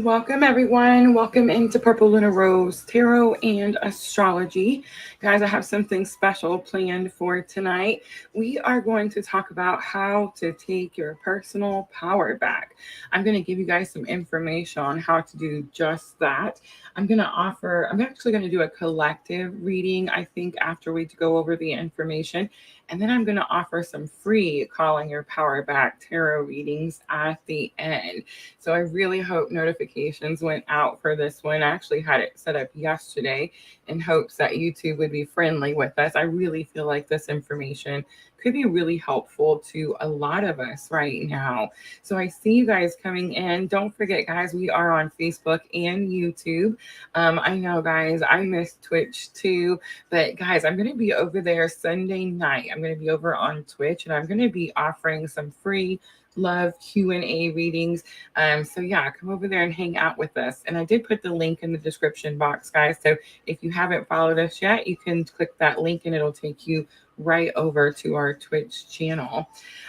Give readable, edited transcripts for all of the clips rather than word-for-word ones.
Welcome, everyone. Welcome into Purple Lunar Rose Tarot and Astrology. Guys, I have something special planned for tonight. We are going to talk about how to take your personal power back. I'm going to give you guys some information on how to do just that. I'm actually going to do a collective reading, I think, after we go over the information. And then I'm going to offer some free Calling Your Power Back tarot readings at the end. So I really hope notifications went out for this one. I actually had it set up yesterday in hopes that YouTube would be friendly with us. I really feel like this information could be really helpful to a lot of us right now. So I see you guys coming in. Don't forget, guys, we are on Facebook and YouTube. I know, guys, I miss Twitch too, but guys, I'm going to be over there Sunday night. I'm going to be over on Twitch, and I'm going to be offering some free love Q&A readings. So yeah, come over there and hang out with us. And I did put the link in the description box, guys. So if you haven't followed us yet, you can click that link and it'll take you right over to our Twitch channel.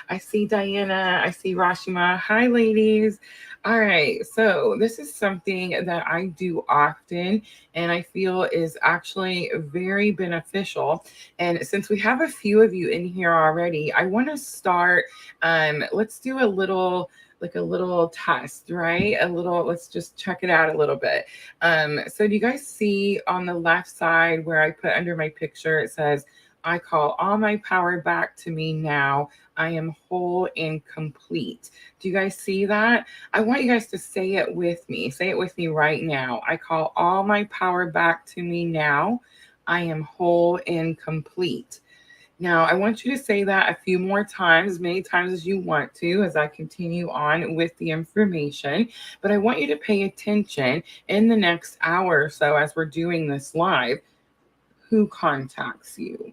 I see Diana. I see Rashima. Hi, ladies. All right. So this is something that I do often and I feel is actually very beneficial. And since we have a few of you in here already, I want to start. Let's do a little test, right? Let's just check it out a little bit. So do you guys see on the left side where I put under my picture, it says, I call all my power back to me now. I am whole and complete. Do you guys see that? I want you guys to say it with me. Say it with me right now. I call all my power back to me now. I am whole and complete. Now, I want you to say that a few more times, as many times as you want to, as I continue on with the information. But I want you to pay attention in the next hour or so as we're doing this live. Who contacts you?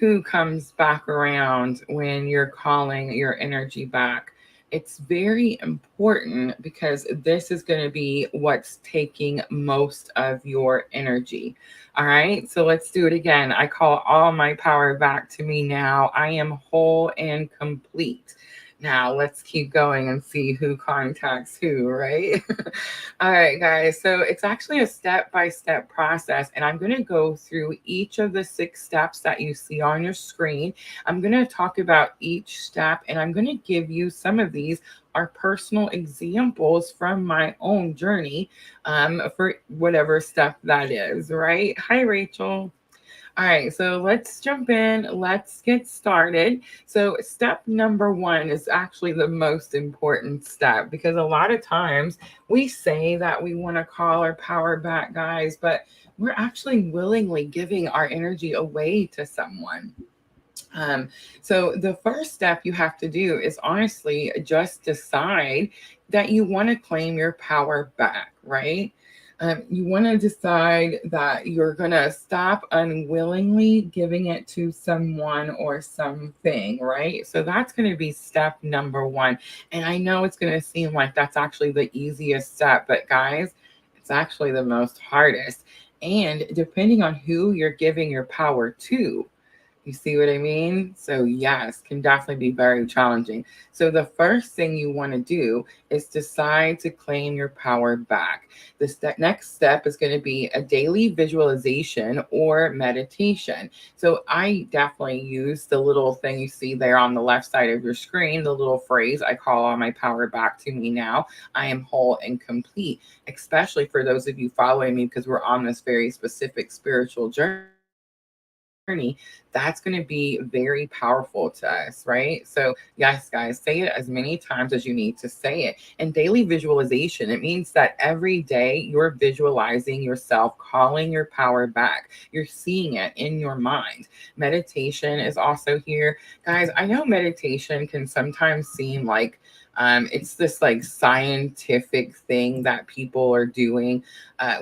Who comes back around when you're calling your energy back? It's very important because this is going to be what's taking most of your energy. All right, so let's do it again. I call all my power back to me now. I am whole and complete. Now let's keep going and see who contacts who, right? All right, guys. So it's actually a step-by-step process, and I'm going to go through each of the 6 steps that you see on your screen. I'm going to talk about each step, and I'm going to give you some of these are personal examples from my own journey for whatever step that is, right? Hi, Rachel. All right, so let's jump in. Let's get started. So, step number 1 is actually the most important step because a lot of times we say that we want to call our power back, guys, but we're actually willingly giving our energy away to someone. Um, so, the first step you have to do is honestly just decide that you want to claim your power back, right? You want to decide that you're going to stop unwillingly giving it to someone or something, right? So that's going to be step number 1. And I know it's going to seem like that's actually the easiest step, but guys, it's actually the most hardest. And depending on who you're giving your power to, you see what I mean? So, yes, can definitely be very challenging. So, the first thing you want to do is decide to claim your power back. Next step is going to be a daily visualization or meditation. So, I definitely use the little thing you see there on the left side of your screen, the little phrase, I call all my power back to me now. I am whole and complete, especially for those of you following me because we're on this very specific spiritual journey, that's going to be very powerful to us, right? So, yes, guys, say it as many times as you need to say it. And daily visualization, it means that every day you're visualizing yourself calling your power back. You're seeing it in your mind. Meditation is also here. Guys, I know meditation can sometimes seem like it's this like scientific thing that people are doing.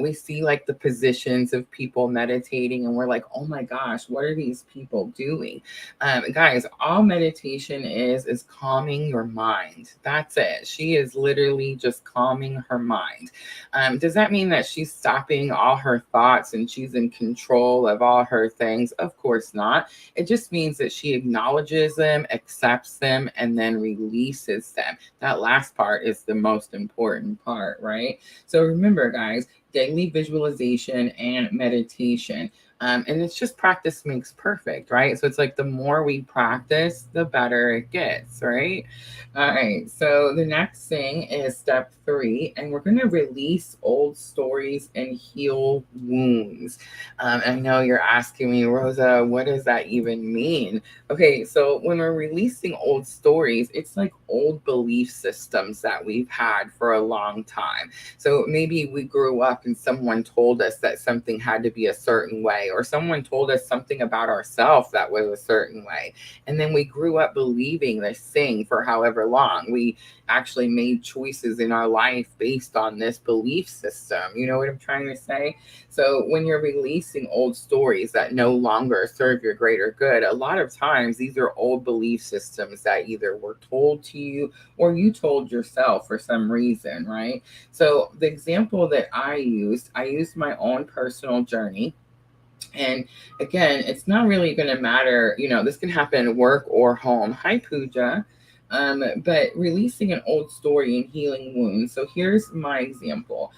We see like the positions of people meditating, and we're like, oh my gosh, what are these people doing. Guys, all meditation is calming your mind. That's it. She is literally just calming her mind. Does that mean that she's stopping all her thoughts and she's in control of all her things? Of course not. It just means that she acknowledges them, accepts them, and then releases them. That last part is the most important part, right? So remember, guys, daily visualization and meditation. And it's just practice makes perfect, right? So it's like the more we practice, the better it gets, right? All right. So the next thing is step 3, and we're going to release old stories and heal wounds. I know you're asking me, Rosa, what does that even mean? Okay. So when we're releasing old stories, it's like old belief systems that we've had for a long time. So maybe we grew up and someone told us that something had to be a certain way, or someone told us something about ourselves that was a certain way. And then we grew up believing this thing for however long. We actually made choices in our life based on this belief system. You know what I'm trying to say? So when you're releasing old stories that no longer serve your greater good, a lot of times these are old belief systems that either were told to you or you told yourself for some reason, right? So the example that I used my own personal journey. And again, it's not really going to matter, this can happen at work or home. Hi, Pooja. But releasing an old story and healing wounds. So here's my example.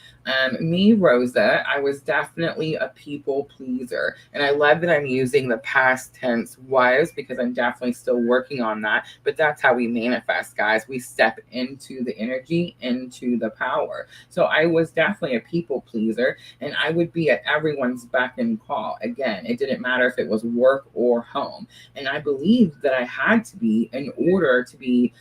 Me, Rosa, I was definitely a people pleaser. And I love that I'm using the past tense was, because I'm definitely still working on that. But that's how we manifest, guys. We step into the energy, into the power. So I was definitely a people pleaser, and I would be at everyone's beck and call. Again, it didn't matter if it was work or home. And I believed that I had to be in order to be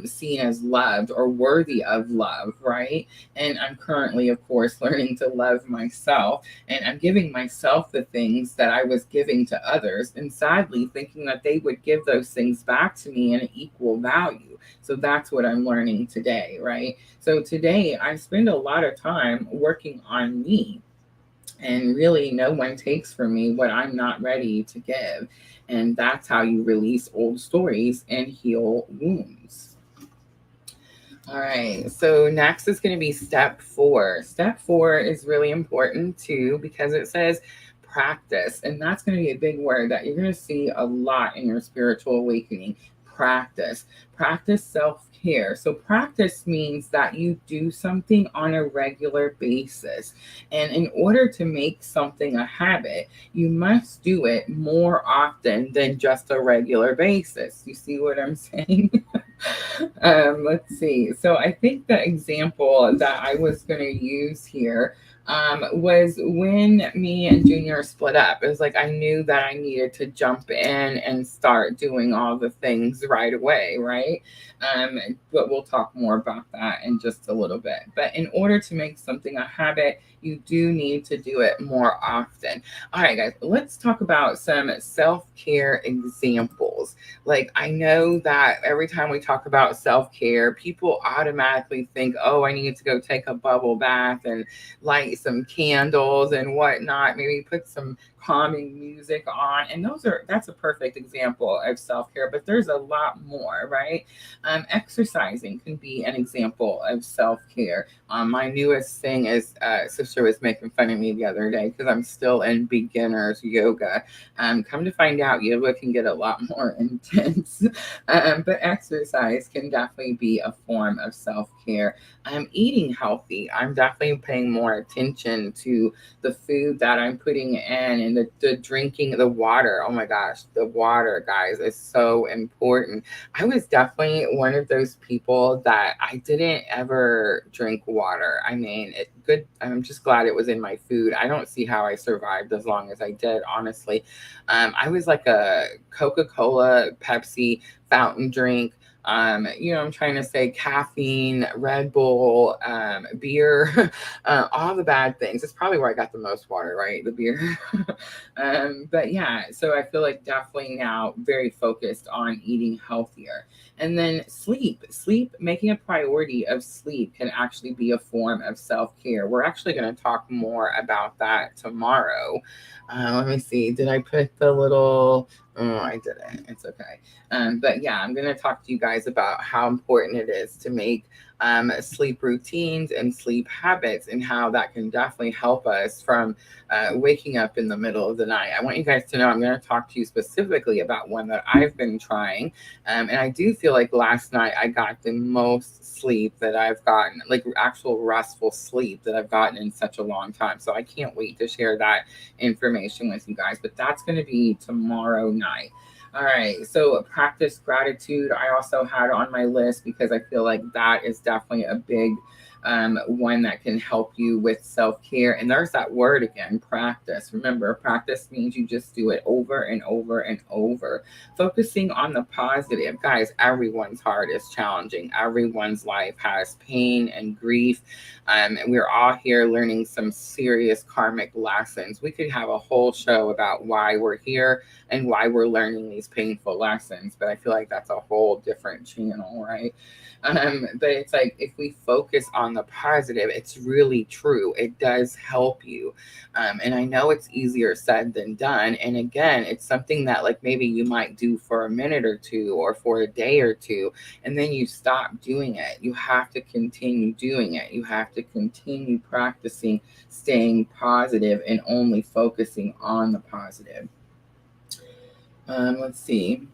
seen as loved or worthy of love, right? And I'm currently, of course, learning to love myself. And I'm giving myself the things that I was giving to others, and sadly thinking that they would give those things back to me in an equal value. So that's what I'm learning today, right? So today I spend a lot of time working on me. And really, no one takes from me what I'm not ready to give. And that's how you release old stories and heal wounds. All right. So next is going to be step 4. Step 4 is really important too, because it says practice. And that's going to be a big word that you're going to see a lot in your spiritual awakening. Practice self-care. So practice means that you do something on a regular basis. And in order to make something a habit, you must do it more often than just a regular basis. You see what I'm saying? Let's see. So I think the example that I was going to use here was when me and Junior split up. It was like I knew that I needed to jump in and start doing all the things right away, right? But we'll talk more about that in just a little bit. But in order to make something a habit, you do need to do it more often. All right, guys, let's talk about some self-care examples. Like, I know that every time we talk about self-care, people automatically think, oh, I need to go take a bubble bath and light some candles and whatnot, maybe put some calming music on. And that's a perfect example of self-care, but there's a lot more, right? Exercising can be an example of self-care. My newest thing is, sister was making fun of me the other day because I'm still in beginner's yoga. Come to find out, yoga can get a lot more intense. But exercise can definitely be a form of self-care. I'm eating healthy. I'm definitely paying more attention to the food that I'm putting in, and the drinking, the water. Oh my gosh, the water, guys, is so important. I was definitely one of those people that I didn't ever drink water. I mean, I'm just glad it was in my food. I don't see how I survived as long as I did, honestly. I was like a Coca-Cola, Pepsi, fountain drink. I'm trying to say caffeine, Red Bull, beer, all the bad things. It's probably where I got the most water, right? The beer. But yeah, so I feel like definitely now very focused on eating healthier. And then sleep, making a priority of sleep can actually be a form of self-care. We're actually going to talk more about that tomorrow. Let me see. Did I put the little Oh, I didn't. It's okay. But yeah, I'm going to talk to you guys about how important it is to make sleep routines and sleep habits, and how that can definitely help us from waking up in the middle of the night. I want you guys to know I'm going to talk to you specifically about one that I've been trying. And I do feel like last night I got the most sleep that I've gotten, like actual restful sleep that I've gotten in such a long time. So I can't wait to share that information with you guys. But that's going to be tomorrow night. All right, so practice gratitude. I also had on my list because I feel like that is definitely a big one that can help you with self-care. And there's that word again, practice. Remember, practice means you just do it over and over and over. Focusing on the positive. Guys, everyone's heart is challenging. Everyone's life has pain and grief. And we're all here learning some serious karmic lessons. We could have a whole show about why we're here and why we're learning these painful lessons, but I feel like that's a whole different channel, right? But it's like if we focus on the positive, it's really true. It does help you. And I know it's easier said than done. And again, it's something that like maybe you might do for a minute or two or for a day or two, and then you stop doing it. You have to continue doing it. You have to continue practicing staying positive and only focusing on the positive. Let's see.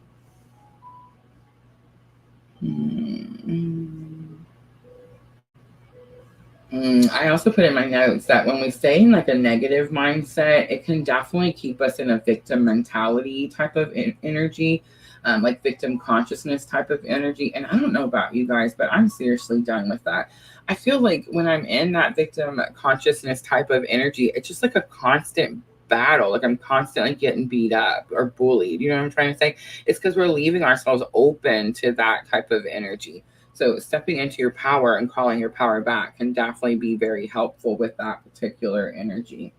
I also put in my notes that when we stay in like a negative mindset, it can definitely keep us in a victim mentality type of energy, like victim consciousness type of energy. And I don't know about you guys, but I'm seriously done with that. I feel like when I'm in that victim consciousness type of energy, it's just like a constant battle. Like I'm constantly getting beat up or bullied. You know what I'm trying to say? It's because we're leaving ourselves open to that type of energy. So stepping into your power and calling your power back can definitely be very helpful with that particular energy.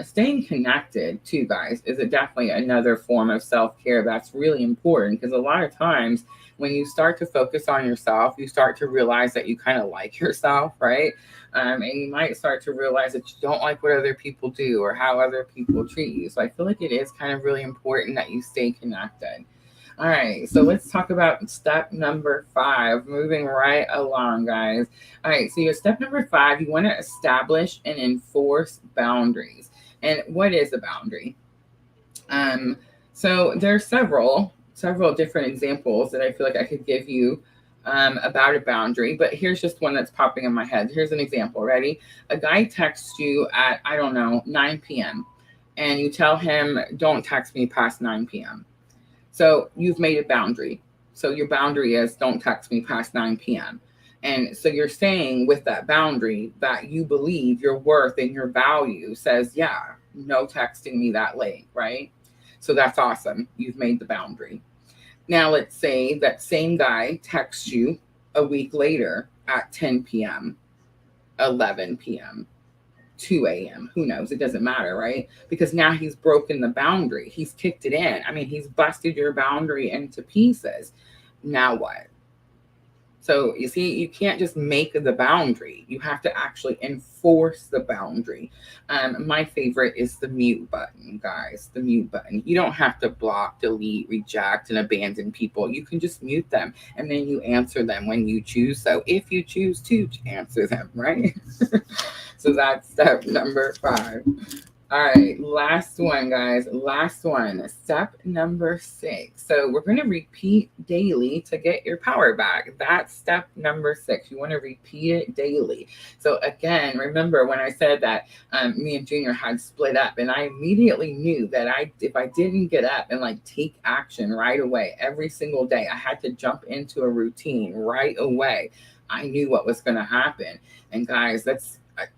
Staying connected too, guys, is definitely another form of self-care that's really important, because a lot of times when you start to focus on yourself, you start to realize that you kind of like yourself, right? And you might start to realize that you don't like what other people do or how other people treat you. So I feel like it is kind of really important that you stay connected. All right, so let's talk about step number 5. Moving right along, guys. All right, so your step number 5, you want to establish and enforce boundaries. And what is a boundary? So there's several different examples that I feel like I could give you about a boundary, but here's just one that's popping in my head. Here's an example. Ready? A guy texts you at, I don't know, 9 p.m. and you tell him, don't text me past 9 p.m. So you've made a boundary. So your boundary is don't text me past 9 p.m. And so you're saying with that boundary that you believe your worth and your value says, yeah, no texting me that late, right? So that's awesome. You've made the boundary. Now let's say that same guy texts you a week later at 10 p.m., 11 p.m., 2 a.m. Who knows? It doesn't matter, right? Because now he's broken the boundary. He's kicked it in. I mean, he's busted your boundary into pieces. Now what? So you see, you can't just make the boundary. You have to actually enforce the boundary. My favorite is the mute button, guys. The mute button. You don't have to block, delete, reject, and abandon people. You can just mute them, and then you answer them when you choose. So if you choose to answer them, right? So that's step number 5. All right, last one, guys. Last one. Step number 6. So we're going to repeat daily to get your power back. That's step number 6. You want to repeat it daily. So again, remember when I said that me and Junior had split up, and I immediately knew that if I didn't get up and like take action right away every single day, I had to jump into a routine right away. I knew what was going to happen. And guys,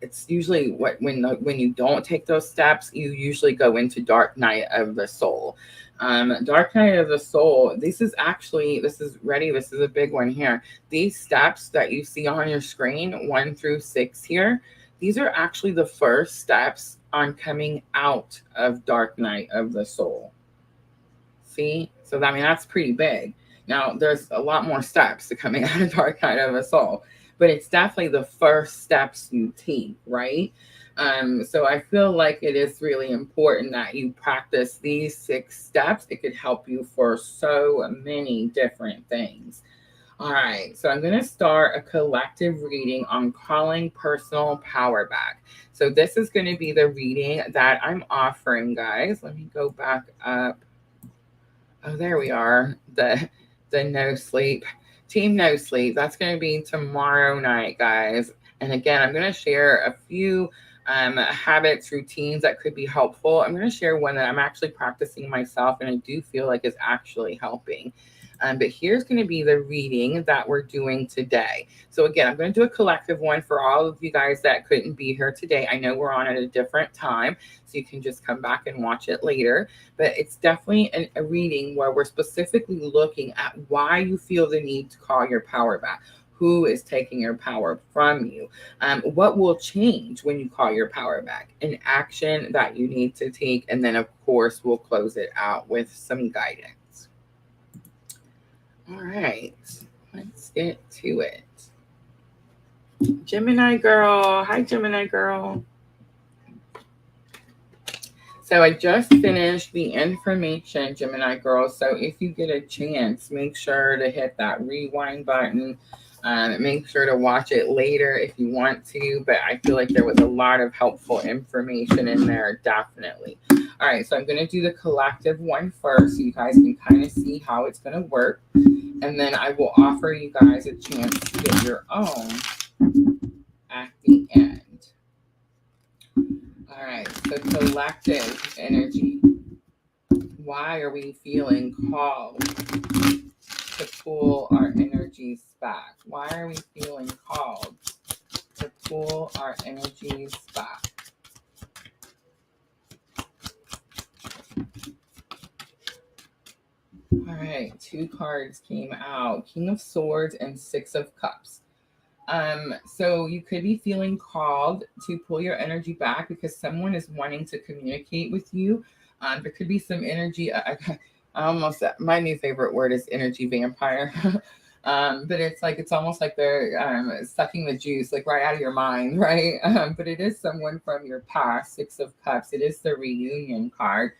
it's usually when you don't take those steps, you usually go into dark night of the soul. Dark night of the soul. This is a big one here. These steps that you see on your screen, 1 through 6 here, these are actually the first steps on coming out of dark night of the soul. See? So that's pretty big. Now there's a lot more steps to coming out of dark night of the soul, but it's definitely the first steps you take, right? So I feel like it is really important that you practice these 6 steps. It could help you for so many different things. All right, so I'm going to start a collective reading on calling personal power back. So this is going to be the reading that I'm offering, guys. Let me go back up. Oh, there we are. The no sleep. Team no sleep. That's going to be tomorrow night, guys. And again, I'm going to share a few habits, routines that could be helpful. I'm going to share one that I'm actually practicing myself and I do feel like is actually helping. But here's going to be the reading that we're doing today. So again, I'm going to do a collective one for all of you guys that couldn't be here today. I know we're on at a different time, so you can just come back and watch it later. But it's definitely a reading where we're specifically looking at why you feel the need to call your power back. Who is taking your power from you? What will change when you call your power back? An action that you need to take. And then, of course, we'll close it out with some guidance. All right, let's get to it. Gemini girl. Hi, Gemini girl. So I just finished the information, Gemini girl. So if you get a chance, make sure to hit that rewind button. Make sure to watch it later if you want to. But I feel like there was a lot of helpful information in there, definitely. All right, so I'm going to do the collective one first so you guys can kind of see how it's going to work. And then I will offer you guys a chance to get your own at the end. All right, so collective energy. Why are we feeling called to pull our energies back? Why are we feeling called to pull our energies back? All right, 2 cards came out. King of Swords and 6 of Cups. So you could be feeling called to pull your energy back because someone is wanting to communicate with you. There could be some energy. My new favorite word is energy vampire. But it's almost like they're sucking the juice like right out of your mind, right? But it is someone from your past. 6 of Cups. It is the reunion card.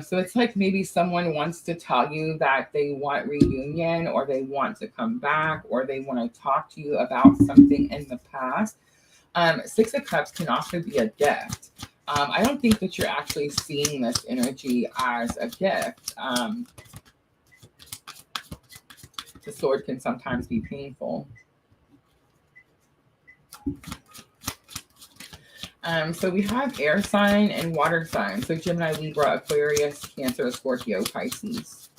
So it's like maybe someone wants to tell you that they want reunion or they want to come back or they want to talk to you about something in the past. 6 of Cups can also be a gift. I don't think that you're actually seeing this energy as a gift. The sword can sometimes be painful. So we have air sign and water sign. So Gemini, Libra, Aquarius, Cancer, Scorpio, Pisces.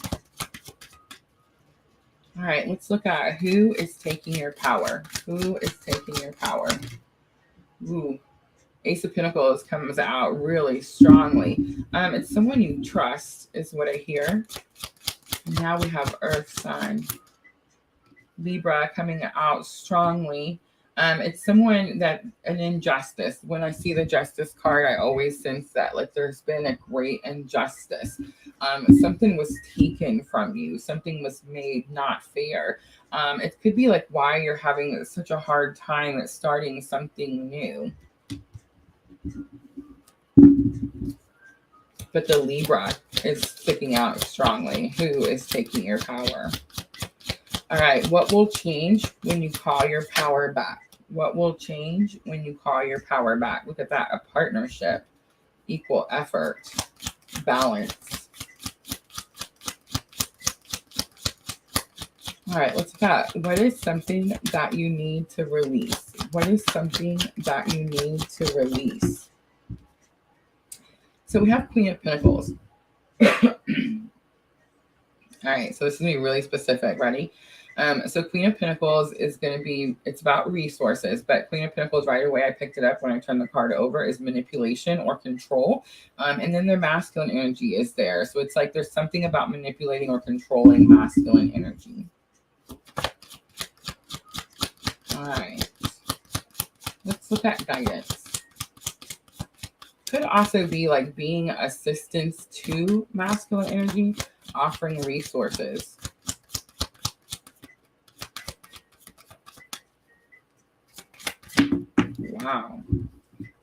All right, let's look at who is taking your power. Who is taking your power? Ooh, Ace of Pentacles comes out really strongly. It's someone you trust is what I hear. And now we have Earth sign. Libra coming out strongly. It's someone that an injustice. When I see the Justice card, I always sense that like there's been a great injustice. Something was taken from you. Something was made not fair. It could be like why you're having such a hard time at starting something new. But the Libra is sticking out strongly. Who is taking your power? All right, what will change when you call your power back? What will change when you call your power back? Look at that, a partnership, equal effort, balance. All right, let's look at what is something that you need to release? What is something that you need to release? So we have Queen of Pentacles. All right, so this is going to be really specific. Ready? So Queen of Pentacles is going to be, it's about resources, but Queen of Pentacles right away, I picked it up when I turned the card over, is manipulation or control. And then their masculine energy is there. So it's like there's something about manipulating or controlling masculine energy. All right. Let's look at guidance. Could also be like being assistance to masculine energy, offering resources. Wow.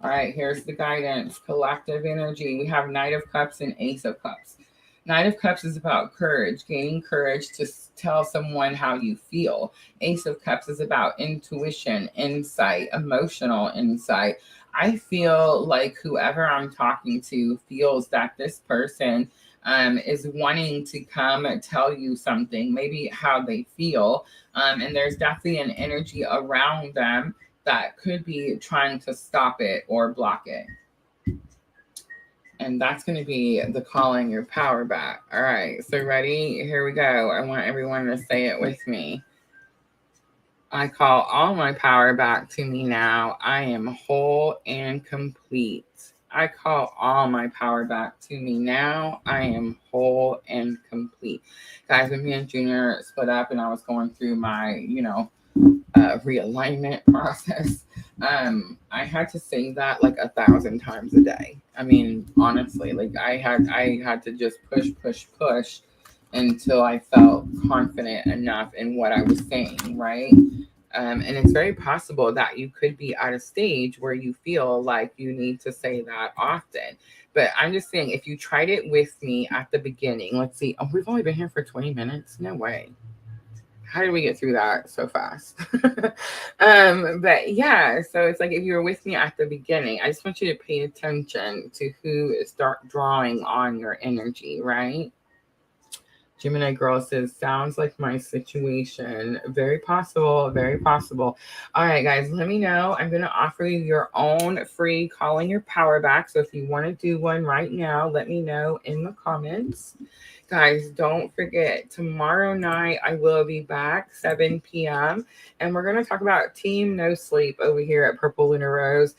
All right, here's the guidance. Collective energy. We have Knight of Cups and Ace of Cups. Knight of Cups is about courage, gaining courage to tell someone how you feel. Ace of Cups is about intuition, insight, emotional insight. I feel like whoever I'm talking to feels that this person is wanting to come and tell you something, maybe how they feel. And there's definitely an energy around them that could be trying to stop it or block it. And that's going to be the calling your power back. All right, so ready? Here we go. I want everyone to say it with me. I call all my power back to me now. I am whole and complete. I call all my power back to me now. I am whole and complete. Guys, when me and Junior split up and I was going through my, realignment process, I had to say that like 1,000 times a day. I mean, honestly, like I had to just push until I felt confident enough in what I was saying, right? And it's very possible that you could be at a stage where you feel like you need to say that often. But I'm just saying, if you tried it with me at the beginning, let's see. Oh, we've only been here for 20 minutes. No way. How did we get through that so fast? But yeah, so it's like if you were with me at the beginning, I just want you to pay attention to who is drawing on your energy, right? Gemini girl says, sounds like my situation. Very possible. Very possible. All right, guys, let me know. I'm going to offer you your own free calling your power back. So if you want to do one right now, let me know in the comments. Guys, don't forget, tomorrow night I will be back 7 p.m. and we're going to talk about Team No Sleep over here at Purple Lunar Rose.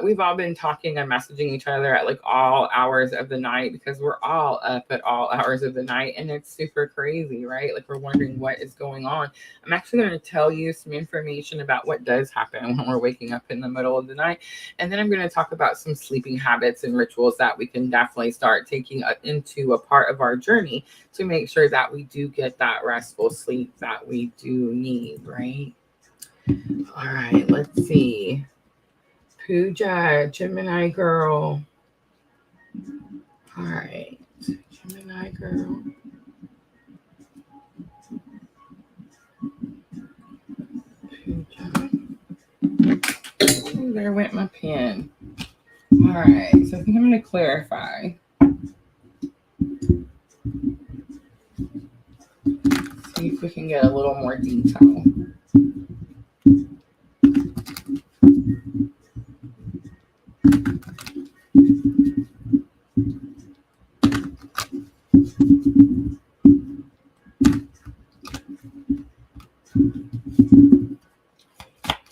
We've all been talking and messaging each other at like all hours of the night because we're all up at all hours of the night and it's super crazy, right? Like we're wondering what is going on. I'm actually going to tell you some information about what does happen when we're waking up in the middle of the night. And then I'm going to talk about some sleeping habits and rituals that we can definitely start taking into a part of our journey to make sure that we do get that restful sleep that we do need, right? All right, let's see. Pooja, Gemini girl. All right, Gemini girl. Pooja. Oh, there went my pen. All right, so I think I'm going to clarify. See if we can get a little more detail.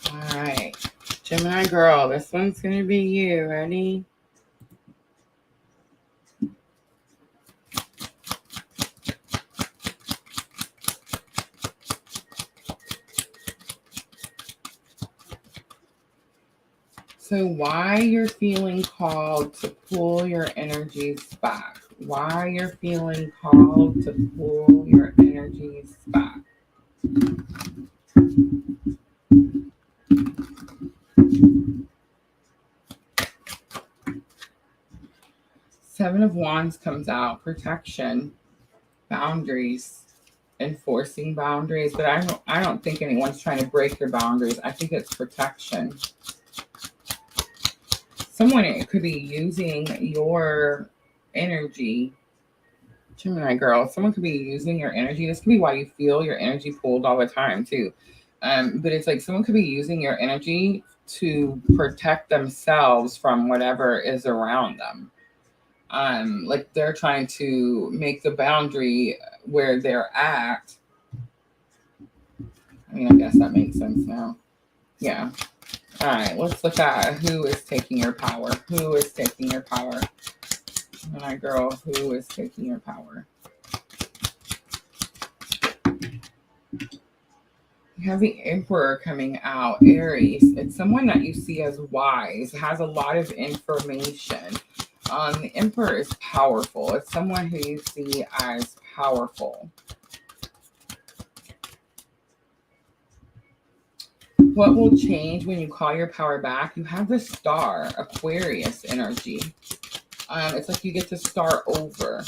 All right, Gemini girl, this one's going to be you. Ready? So why you're feeling called to pull your energies back? Why you're feeling called to pull your energies back? Seven of Wands comes out, protection, boundaries, enforcing boundaries, but I don't think anyone's trying to break your boundaries. I think it's protection. Someone could be using your energy. Gemini girl, someone could be using your energy. This could be why you feel your energy pulled all the time too. But it's like someone could be using your energy to protect themselves from whatever is around them. Like they're trying to make the boundary where they're at. I mean, I guess that makes sense now. Yeah. All right, let's look at who is taking your power. Who is taking your power? Gemini girl, who is taking your power? You have the Emperor coming out, Aries. It's someone that you see as wise, has a lot of information. The Emperor is powerful. It's someone who you see as powerful. What will change when you call your power back? You have the star, Aquarius energy. It's like you get to start over.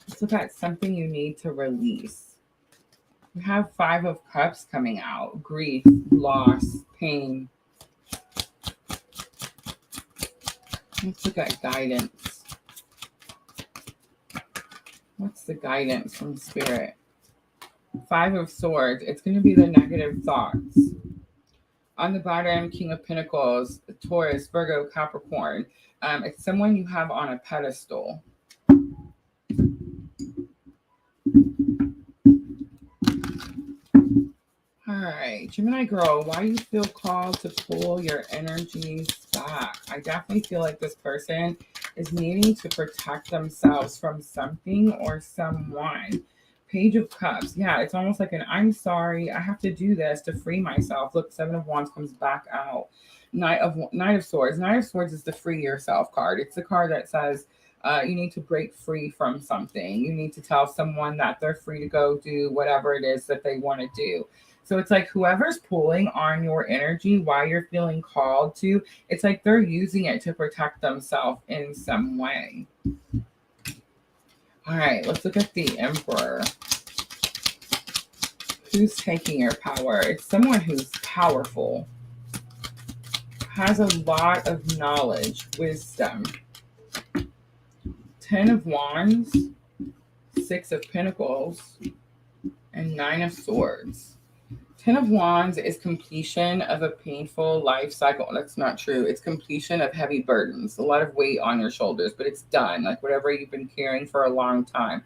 Let's look at something you need to release. You have 5 of Cups coming out. Grief, loss, pain. Let's look at guidance. What's the guidance from Spirit? 5 of Swords. It's going to be the negative thoughts. On the bottom, King of Pentacles, Taurus, Virgo, Capricorn. It's someone you have on a pedestal. All right, Gemini girl, why you feel called to pull your energies back? I definitely feel like this person is needing to protect themselves from something or someone. Page of Cups. Yeah, it's almost like an I'm sorry, I have to do this to free myself. Look, 7 of Wands comes back out. Knight of Swords. Knight of Swords is the free yourself card. It's the card that says you need to break free from something. You need to tell someone that they're free to go do whatever it is that they want to do. So it's like whoever's pulling on your energy while you're feeling called to, it's like they're using it to protect themselves in some way. All right, let's look at the Emperor. Who's taking your power? It's someone who's powerful, has a lot of knowledge, wisdom. 10 of Wands, 6 of Pentacles, and 9 of Swords. 10 of Wands is completion of a painful life cycle. That's not true. It's completion of heavy burdens, a lot of weight on your shoulders, but it's done. Like whatever you've been carrying for a long time.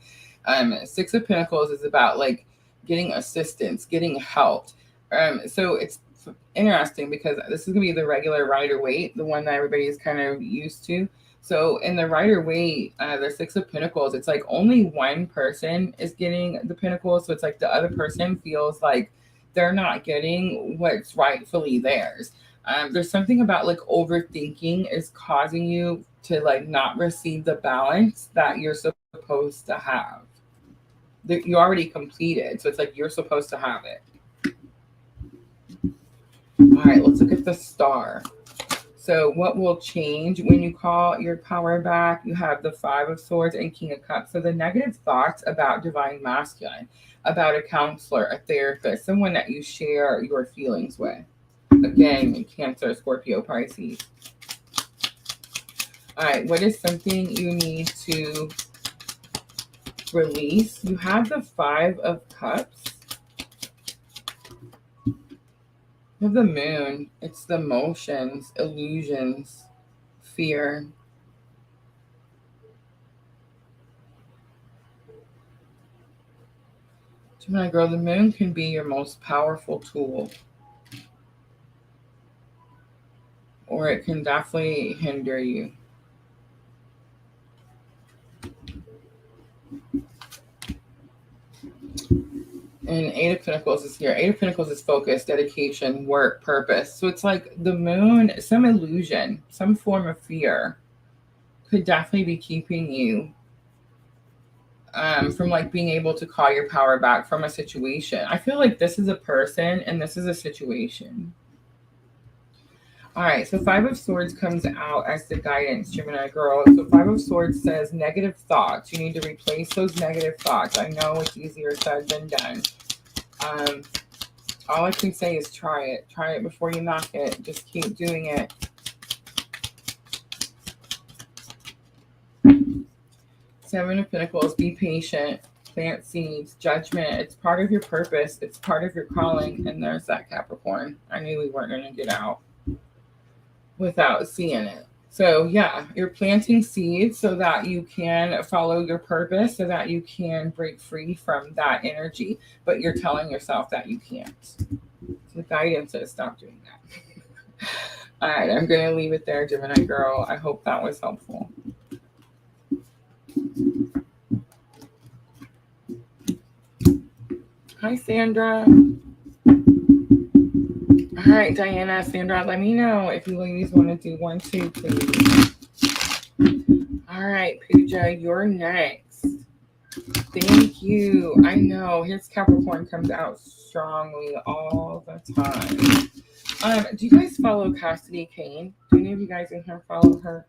6 of Pentacles is about like getting assistance, getting help. So it's interesting because this is going to be the regular Rider-Waite, the one that everybody is kind of used to. So in the Rider-Waite, the 6 of Pentacles, it's like only one person is getting the Pentacles. So it's like the other person feels like they're not getting what's rightfully theirs. There's something about like overthinking is causing you to like not receive the balance that you're supposed to have. That you already completed. So it's like you're supposed to have it. All right, let's look at the Star. So what will change when you call your power back? You have the 5 of Swords and King of Cups. So the negative thoughts about divine masculine, about a counselor, a therapist, someone that you share your feelings with. Again, Cancer, Scorpio, Pisces. All right, what is something you need to release? You have the 5 of Cups. You have the Moon. It's the emotions, illusions, fear. Gemini girl, the Moon can be your most powerful tool. Or it can definitely hinder you. And 8 of Pentacles is here. 8 of Pentacles is focus, dedication, work, purpose. So it's like the Moon, some illusion, some form of fear could definitely be keeping you from like being able to call your power back from a situation. I feel like this is a person and this is a situation. All right, so 5 of Swords comes out as the guidance, Gemini girl. So 5 of Swords says negative thoughts. You need to replace those negative thoughts. I know it's easier said than done. All I can say is try it. Try it before you knock it. Just keep doing it. Seven of Pentacles, be patient, plant seeds, judgment. It's part of your purpose. It's part of your calling. And there's that Capricorn. I knew we weren't going to get out without seeing it. So yeah, you're planting seeds so that you can follow your purpose, so that you can break free from that energy, but you're telling yourself that you can't. So the guidance says stop doing that. All right, I'm going to leave it there, Gemini girl. I hope that was helpful. Hi, Sandra. All right, Diana, Sandra, let me know if you ladies want to do 1, 2, please. All right, Pooja, you're next. Thank you. I know his Capricorn comes out strongly all the time. Do you guys follow Cassidy Kane? Do any of you guys in here follow her?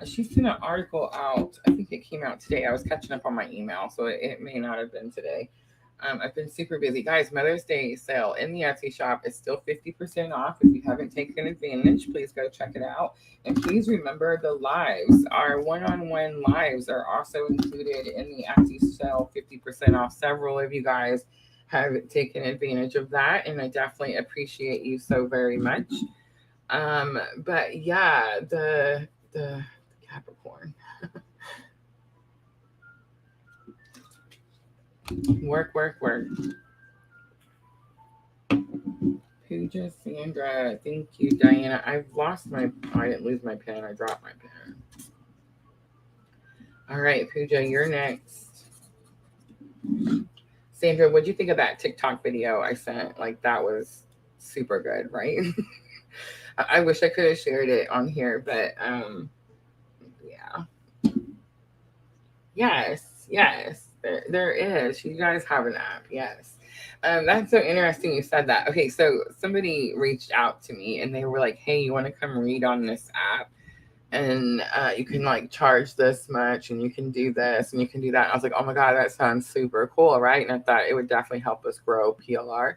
She sent an article out. I think it came out today. I was catching up on my email, so it may not have been today. I've been super busy. Guys, Mother's Day sale in the Etsy shop is still 50% off. If you haven't taken advantage, please go check it out. And please remember the lives. Our one-on-one lives are also included in the Etsy sale, 50% off. Several of you guys have taken advantage of that, and I definitely appreciate you so very much. But yeah, the Capricorn. Work, work, work. Pooja, Sandra, thank you, Diana. I didn't lose my pen. I dropped my pen. All right, Pooja, you're next. Sandra, what'd you think of that TikTok video I sent? Like, that was super good, right? I wish I could have shared it on here, but yeah. Yes, there is. You guys have an app, yes. That's so interesting you said that. Okay, so somebody reached out to me and they were like, hey, you want to come read on this app? And you can like charge this much and you can do this and you can do that. And I was like, oh my God, that sounds super cool, right? And I thought it would definitely help us grow PLR.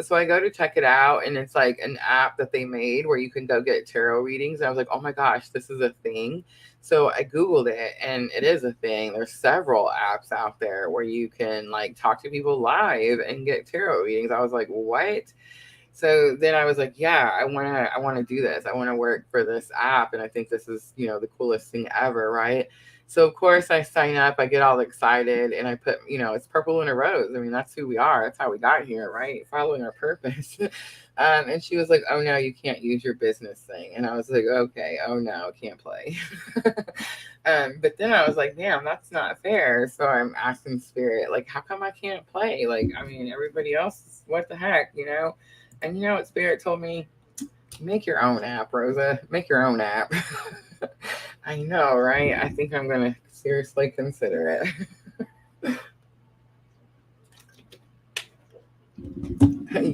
So I go to check it out, and it's like an app that they made where you can go get tarot readings. And I was like, oh my gosh, this is a thing. So I Googled it, and it is a thing. There's several apps out there where you can like talk to people live and get tarot readings. I was like, what? So then I was like, yeah, I wanna do this. I want to work for this app, and I think this is, the coolest thing ever, right? So of course I sign up, I get all excited, and I put, it's Purple Lunarose. I mean, that's who we are. That's how we got here, right? Following our purpose. And she was like, oh no, you can't use your business thing. And I was like, okay, oh no, can't play. But then I was like, damn, that's not fair. So I'm asking Spirit, like, how come I can't play? Like, I mean, everybody else, what the heck, And you know what Spirit told me? Make your own app, Rosa. Make your own app. I know, right? I think I'm going to seriously consider it.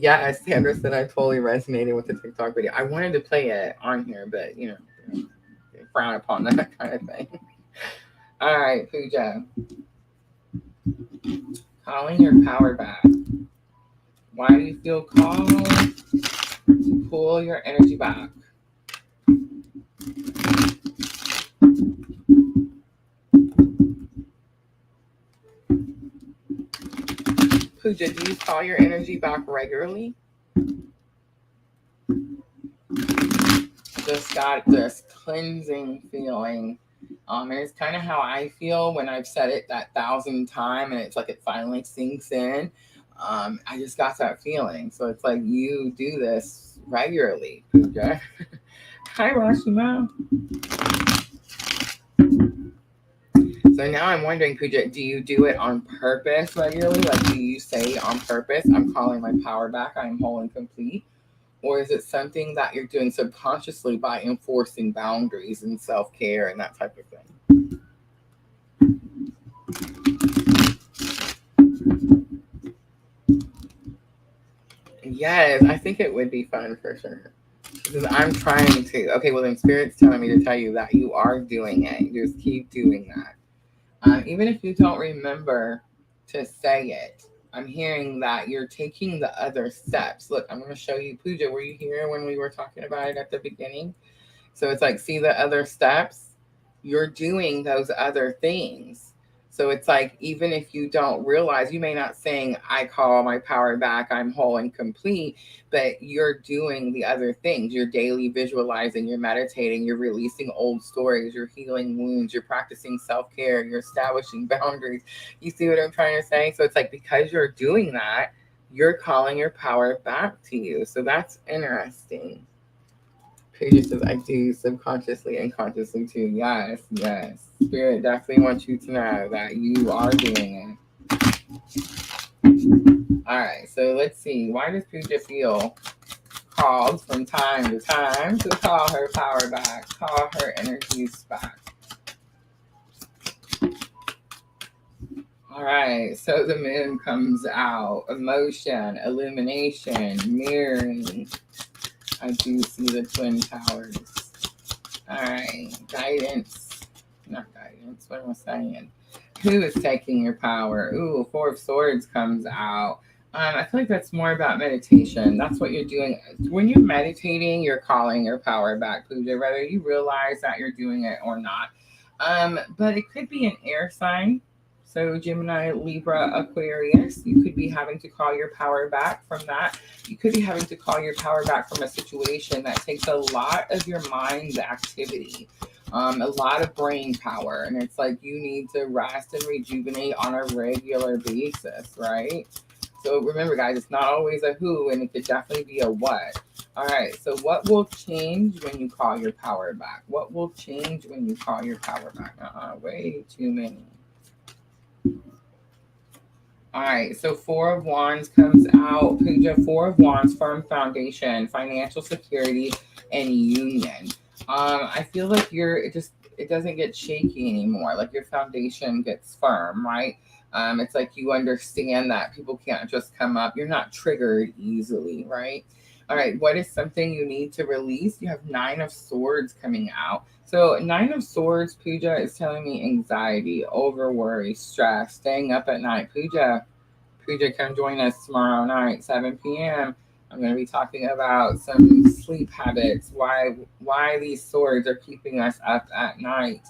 Yeah, Sandra said I totally resonated with the TikTok video. I wanted to play it on here, but, frown upon that kind of thing. All right, Pooja. Calling your power back. Why do you feel called to pull your energy back? Pooja, do you call your energy back regularly? Just got this cleansing feeling. And it's kind of how I feel when I've said it that 1,000 times and it's like it finally sinks in. I just got that feeling. So it's like you do this regularly, Pooja. Hi, Rashima. So now I'm wondering, Pooja, do you do it on purpose regularly? Like, do you say on purpose, I'm calling my power back, I'm whole and complete? Or is it something that you're doing subconsciously by enforcing boundaries and self-care and that type of thing? Yes, I think it would be fun for sure. Because I'm trying to. Okay, well then Spirit's telling me to tell you that you are doing it. Just keep doing that. Even if you don't remember to say it, I'm hearing that you're taking the other steps. Look, I'm going to show you. Pooja, were you here when we were talking about it at the beginning? So it's like, see the other steps? You're doing those other things. So it's like, even if you don't realize, you may not saying, I call my power back, I'm whole and complete, but you're doing the other things. You're daily visualizing, you're meditating, you're releasing old stories, you're healing wounds, you're practicing self-care, you're establishing boundaries. You see what I'm trying to say? So it's like, because you're doing that, you're calling your power back to you. So that's interesting. Pooja says, I do subconsciously and consciously too. Yes. Spirit definitely wants you to know that you are doing it. All right, so let's see. Why does Pooja feel called from time to time to call her power back, call her energies back? All right, so the moon comes out, emotion, illumination, mirroring. I do see the twin towers. All right, guidance, not guidance, what am I saying? Who is taking your power? Ooh, Four of Swords comes out. I feel like that's more about meditation. That's what you're doing. When you're meditating, you're calling your power back, Pooja, whether you realize that you're doing it or not. But it could be an air sign. So Gemini, Libra, Aquarius, you could be having to call your power back from that. You could be having to call your power back from a situation that takes a lot of your mind's activity, a lot of brain power. And it's like you need to rest and rejuvenate on a regular basis, right? So remember, guys, it's not always a who, and it could definitely be a what. All right, so what will change when you call your power back? What will change when you call your power back? Way too many. All right, so Four of Wands comes out. Pooja, Four of Wands, firm foundation, financial security, and union. I feel like it doesn't get shaky anymore. Like your foundation gets firm, right? It's like you understand that people can't just come up. You're not triggered easily, right? All right, what is something you need to release? You have Nine of Swords coming out. So Nine of Swords, Pooja, is telling me anxiety, over worry, stress, staying up at night. Pooja, come join us tomorrow night, 7 p.m. I'm going to be talking about some sleep habits, why these swords are keeping us up at night.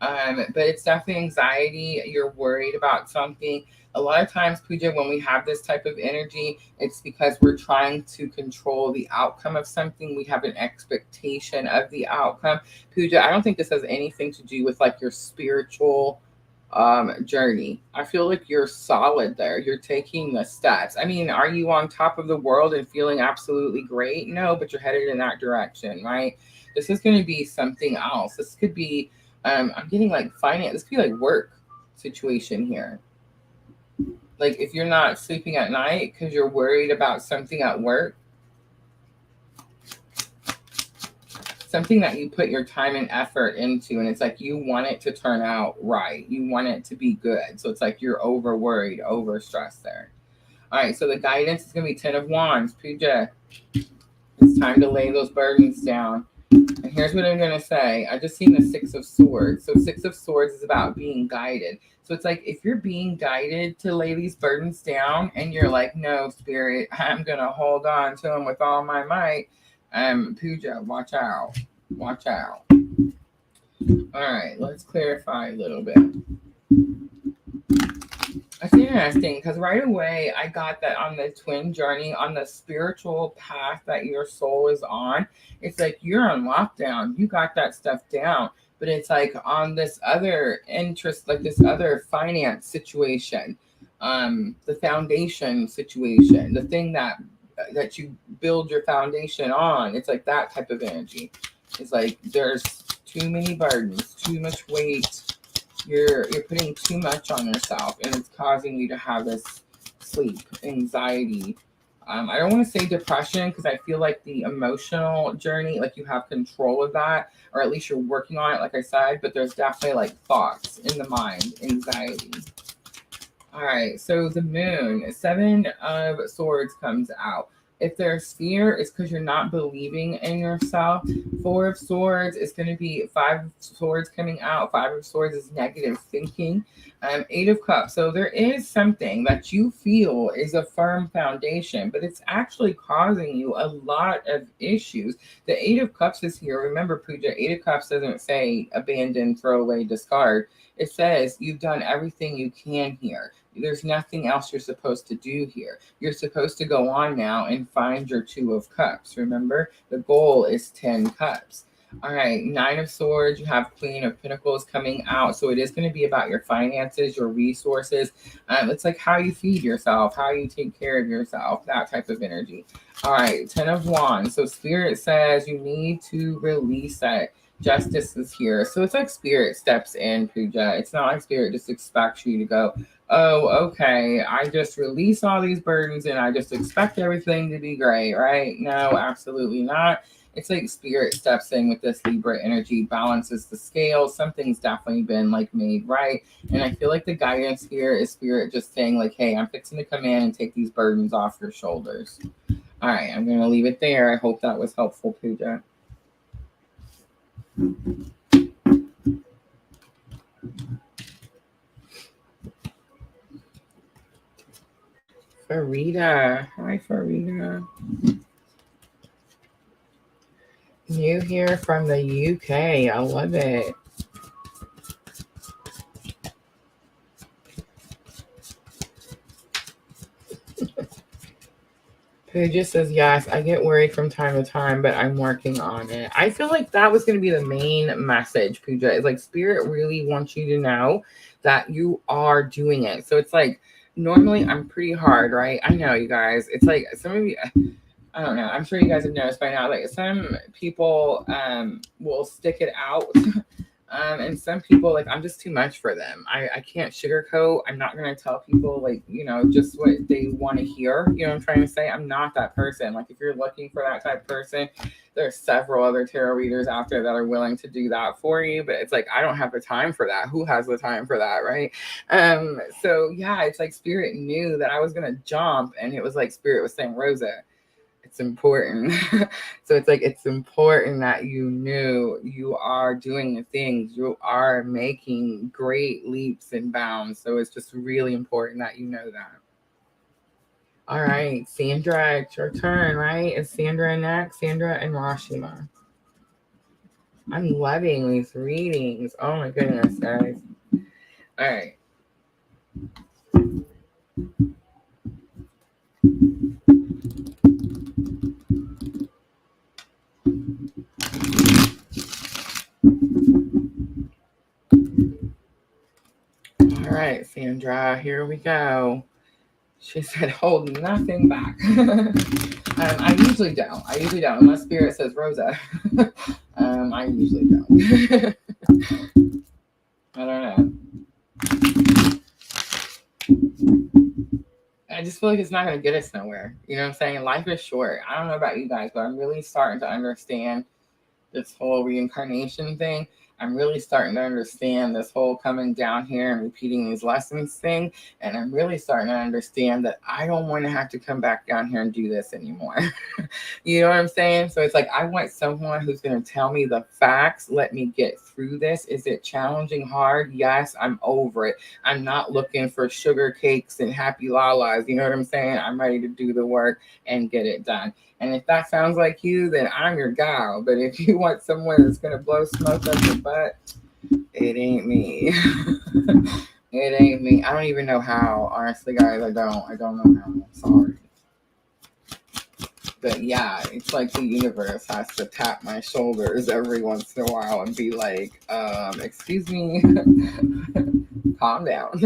But it's definitely anxiety. You're worried about something. A lot of times, Pooja, when we have this type of energy, it's because we're trying to control the outcome of something. We have an expectation of the outcome. Pooja, I don't think this has anything to do with like your spiritual journey. I feel like you're solid there. You're taking the steps. I mean, are you on top of the world and feeling absolutely great? No, but you're headed in that direction, right? This is going to be something else. This could be I'm getting like finance. This could be like work situation here. Like if you're not sleeping at night because you're worried about something at work, something that you put your time and effort into, and it's like you want it to turn out right. You want it to be good. So it's like you're over worried, over stressed there. All right, so the guidance is going to be 10 of Wands. Pooja, it's time to lay those burdens down. And here's what I'm going to say. I just seen the Six of Swords. So Six of Swords is about being guided. So it's like if you're being guided to lay these burdens down and you're like, no, Spirit, I'm going to hold on to them with all my might. Pooja, watch out. Watch out. All right, let's clarify a little bit. That's interesting because right away I got that on the twin journey, on the spiritual path that your soul is on. It's like you're on lockdown. You got that stuff down. But it's like on this other interest, like this other finance situation, the foundation situation, the thing that you build your foundation on. It's like that type of energy. It's like there's too many burdens, too much weight. You're putting too much on yourself, and it's causing you to have this sleep anxiety. I don't want to say depression because I feel like the emotional journey, like you have control of that, or at least you're working on it, like I said. But there's definitely like thoughts in the mind, anxiety. All right, so the moon, Seven of Swords comes out. If there's fear, it's because you're not believing in yourself. Four of Swords is going to be Five of Swords coming out. Five of Swords is negative thinking. Eight of Cups. So there is something that you feel is a firm foundation, but it's actually causing you a lot of issues. The Eight of Cups is here. Remember, Pooja, Eight of Cups doesn't say abandon, throw away, discard. It says you've done everything you can here. There's nothing else you're supposed to do here. You're supposed to go on now and find your Two of Cups. Remember, the goal is 10 cups. All right, Nine of Swords, you have Queen of Pentacles coming out. So it is going to be about your finances, your resources. It's like how you feed yourself, how you take care of yourself, that type of energy. All right, 10 of Wands. So Spirit says you need to release that. Justice is here. So it's like Spirit steps in, Pooja. It's not like Spirit just expects you to go, oh, okay, I just release all these burdens and I just expect everything to be great, right? No, absolutely not. it's like spirit steps in with this Libra energy, balances the scale. Something's definitely been like made right. And I feel like the guidance here is spirit just saying like, hey, I'm fixing to come in and take these burdens off your shoulders. All right, I'm going to leave it there. I hope that was helpful, Pooja. Farida. Hi, Farida. New here from the UK. I love it. Pooja says, yes, I get worried from time to time, but I'm working on it. I feel like that was going to be the main message, Pooja. It's like spirit really wants you to know that you are doing it. So it's like, normally I'm pretty hard, right? I know, you guys. It's like some of you, I don't know. I'm sure you guys have noticed by now, like some people will stick it out. And some people, like, I'm just too much for them. I can't sugarcoat. I'm not going to tell people, like, you know, just what they want to hear. You know what I'm trying to say? I'm not that person. Like, if you're looking for that type of person, there's several other tarot readers out there that are willing to do that for you. But it's like, I don't have the time for that. Who has the time for that, right? So, yeah, it's like spirit knew that I was going to jump. And it was like spirit was saying, Rosa, it's important. So it's like, it's important that you knew you are doing the things, you are making great leaps and bounds. So it's just really important that you know that. All right, Sandra, it's your turn, right? Is Sandra next? Sandra and Rashima. I'm loving these readings. Oh my goodness, guys. All right. All right, Sandra, here we go. She said, hold nothing back. I usually don't. Unless spirit says Rosa. I usually don't. I don't know. I just feel like it's not going to get us nowhere. You know what I'm saying? Life is short. I don't know about you guys, but I'm really starting to understand this whole reincarnation thing. I'm really starting to understand this whole coming down here and repeating these lessons thing. And I'm really starting to understand that I don't want to have to come back down here and do this anymore. You know what I'm saying? So it's like, I want someone who's going to tell me the facts. Let me get through this. Is it challenging, hard? Yes, I'm over it. I'm not looking for sugar cakes and happy lalas. You know what I'm saying? I'm ready to do the work and get it done. And if that sounds like you, then I'm your gal. But if you want someone that's going to blow smoke up your butt, it ain't me. It ain't me. I don't even know how. Honestly, guys, I don't know how. Sorry. But yeah, it's like the universe has to tap my shoulders every once in a while and be like, excuse me, calm down.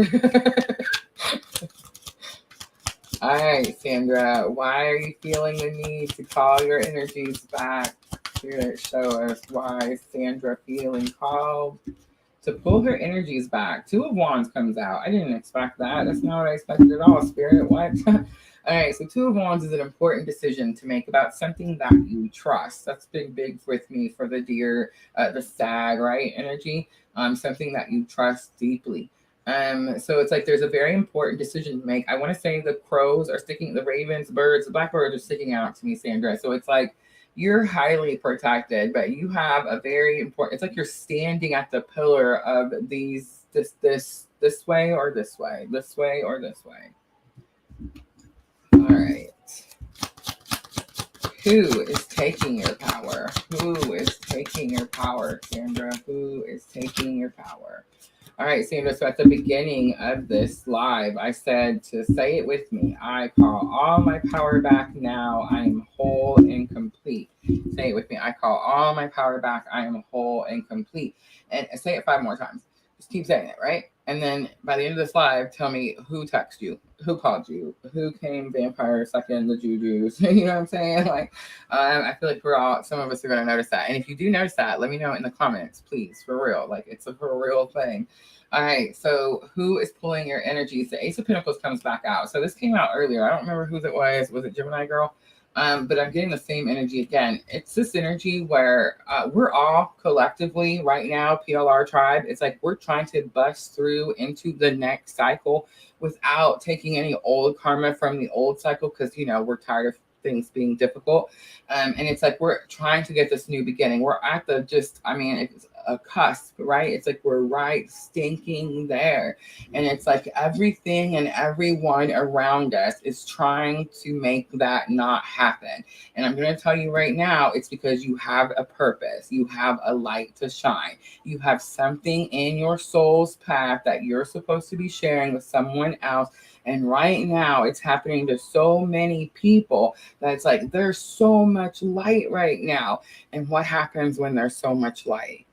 All right, Sandra, why are you feeling the need to call your energies back? Spirit, show us why Sandra feeling called to pull her energies back. Two of Wands comes out. I didn't expect that. That's not what I expected at all, Spirit. What? All right, so Two of Wands is an important decision to make about something that you trust. That's big with me for the deer, the sad, right, energy. Something that you trust deeply. So it's like there's a very important decision to make. I want to say the crows are sticking, the ravens, birds, the blackbirds are sticking out to me, Sandra. So it's like you're highly protected, but you have a very important, it's like you're standing at the pillar of these, this way or this way, this way or this way. All right. Who is taking your power? Who is taking your power, Sandra? Who is taking your power? All right, Sandra, so at the beginning of this live, I said to say it with me. I call all my power back now. I am whole and complete. Say it with me. I call all my power back. I am whole and complete. And say it 5 more times. Just keep saying it, right? And then by the end of this live, tell me who texted you, who called you, who came vampire second the jujus. You know what I'm saying? Like, I feel like some of us are going to notice that. And if you do notice that, let me know in the comments, please, for real. Like, it's a for real thing. All right, so who is pulling your energies? The Ace of Pentacles comes back out. So this came out earlier. I don't remember who it was. Was it Gemini girl? But I'm getting the same energy again. It's this energy where we're all collectively right now, PLR tribe. It's like we're trying to bust through into the next cycle without taking any old karma from the old cycle because, we're tired of things being difficult. And it's like we're trying to get this new beginning. We're at the it's a cusp, right? It's like we're right stinking there. And it's like everything and everyone around us is trying to make that not happen. And I'm going to tell you right now, it's because you have a purpose. You have a light to shine. You have something in your soul's path that you're supposed to be sharing with someone else. And right now, it's happening to so many people that it's like there's so much light right now. And what happens when there's so much light?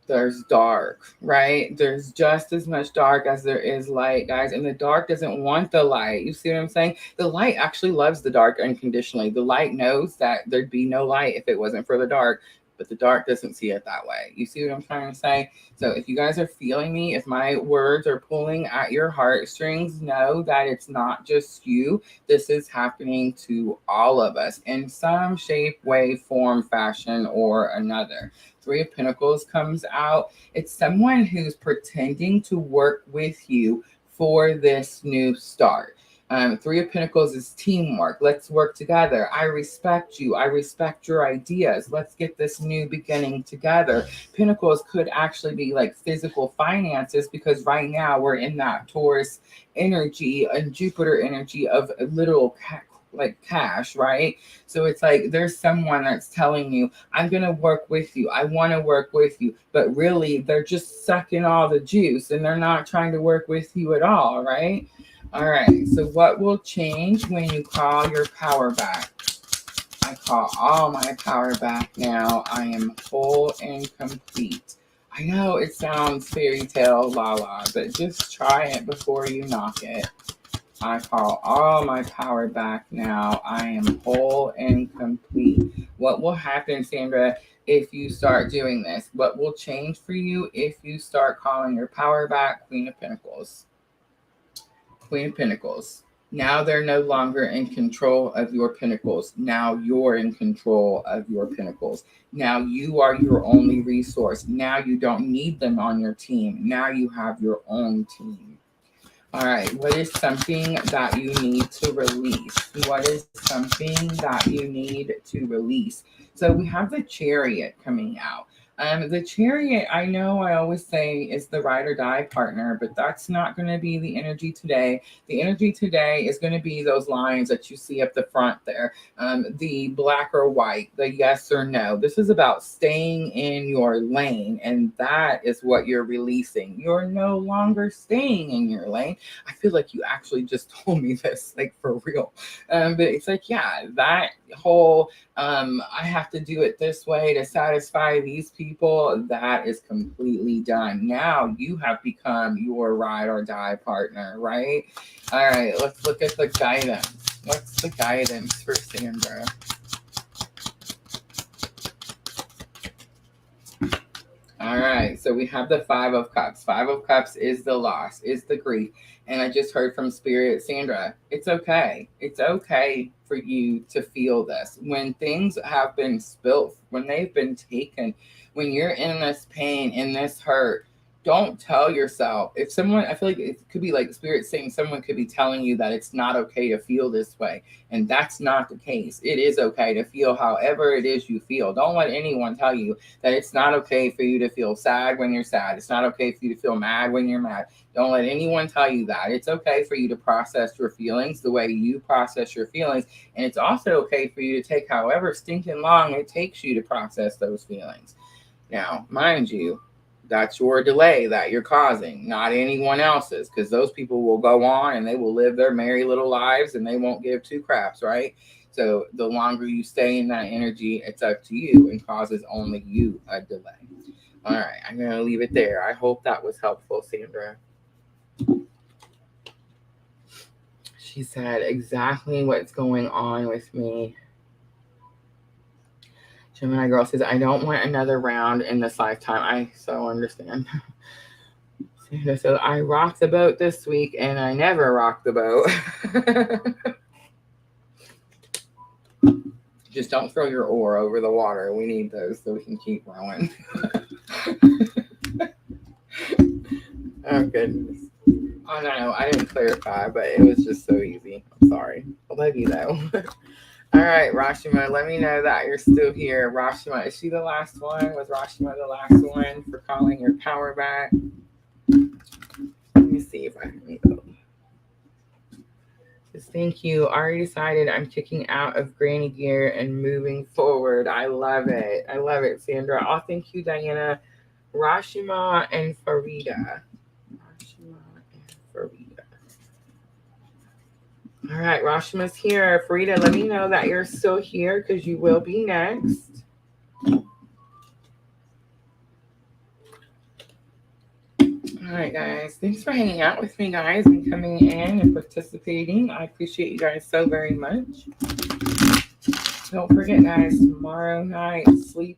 There's dark, right? There's just as much dark as there is light, guys. And the dark doesn't want the light. You see what I'm saying? The light actually loves the dark unconditionally. The light knows that there'd be no light if it wasn't for the dark, but the dark doesn't see it that way. You see what I'm trying to say? So if you guys are feeling me, if my words are pulling at your heartstrings, know that it's not just you. This is happening to all of us in some shape, way, form, fashion, or another. Three of Pentacles comes out. It's someone who's pretending to work with you for this new start. Three of Pentacles is teamwork. Let's work together. I respect you. I respect your ideas. Let's get this new beginning together. Pentacles could actually be like physical finances because right now we're in that Taurus energy and Jupiter energy of literal like cash, right? So it's like there's someone that's telling you, I'm going to work with you. I want to work with you. But really, they're just sucking all the juice and they're not trying to work with you at all, right? All right. So what will change when you call your power back? I call all my power back now. I am whole and complete. I know it sounds fairy tale la la, but just try it before you knock it. I call all my power back now. I am whole and complete. What will happen, Sandra, if you start doing this? What will change for you if you start calling your power back? Queen of Pentacles. Queen of Pentacles. Now they're no longer in control of your pentacles. Now you're in control of your pentacles. Now you are your only resource. Now you don't need them on your team. Now you have your own team. All right, what is something that you need to release? What is something that you need to release? So we have the Chariot coming out. The Chariot, I know I always say is the ride or die partner, but that's not going to be the energy today. The energy today is going to be those lines that you see up the front there, the black or white, the yes or no. This is about staying in your lane, and that is what you're releasing. You're no longer staying in your lane. I feel like you actually just told me this, like for real. But it's like, yeah, that whole I have to do it this way to satisfy these people, that is completely done. Now you have become your ride or die partner, right? All right, let's look at the guidance. What's the guidance for Sandra? All right, so we have the Five of Cups. Five of Cups is the loss, is the grief. And I just heard from Spirit, Sandra, it's okay. It's okay for you to feel this. When things have been spilt, when they've been taken, when you're in this pain, in this hurt, don't tell yourself. If someone, I feel like it could be like Spirit saying someone could be telling you that it's not okay to feel this way. And that's not the case. It is okay to feel however it is you feel. Don't let anyone tell you that it's not okay for you to feel sad when you're sad. It's not okay for you to feel mad when you're mad. Don't let anyone tell you that. It's okay for you to process your feelings the way you process your feelings. And it's also okay for you to take however stinking long it takes you to process those feelings. Now, mind you, that's your delay that you're causing, not anyone else's, because those people will go on and they will live their merry little lives and they won't give two craps, right? So the longer you stay in that energy, it's up to you and causes only you a delay. All right, I'm going to leave it there. I hope that was helpful, Sandra. She said exactly what's going on with me. Gemini girl says, I don't want another round in this lifetime. I so understand. Sandra says, I rocked the boat this week and I never rocked the boat. Just don't throw your ore over the water. We need those so we can keep growing. Oh, goodness. Oh, no, I didn't clarify, but it was just so easy. I'm sorry. I love you, though. All right, Rashima, let me know that you're still here. Rashima, is she the last one? Was Rashima the last one for calling your power back? Let me see if I can go. Thank you. Already decided I'm kicking out of granny gear and moving forward. I love it. I love it, Sandra. Oh, thank you, Diana. Rashima and Farida. Rashima and Farida. All right, Rashima's here. Farida, let me know that you're still here because you will be next. All right, guys. Thanks for hanging out with me, guys, and coming in and participating. I appreciate you guys so very much. Don't forget, guys, tomorrow night, sleep,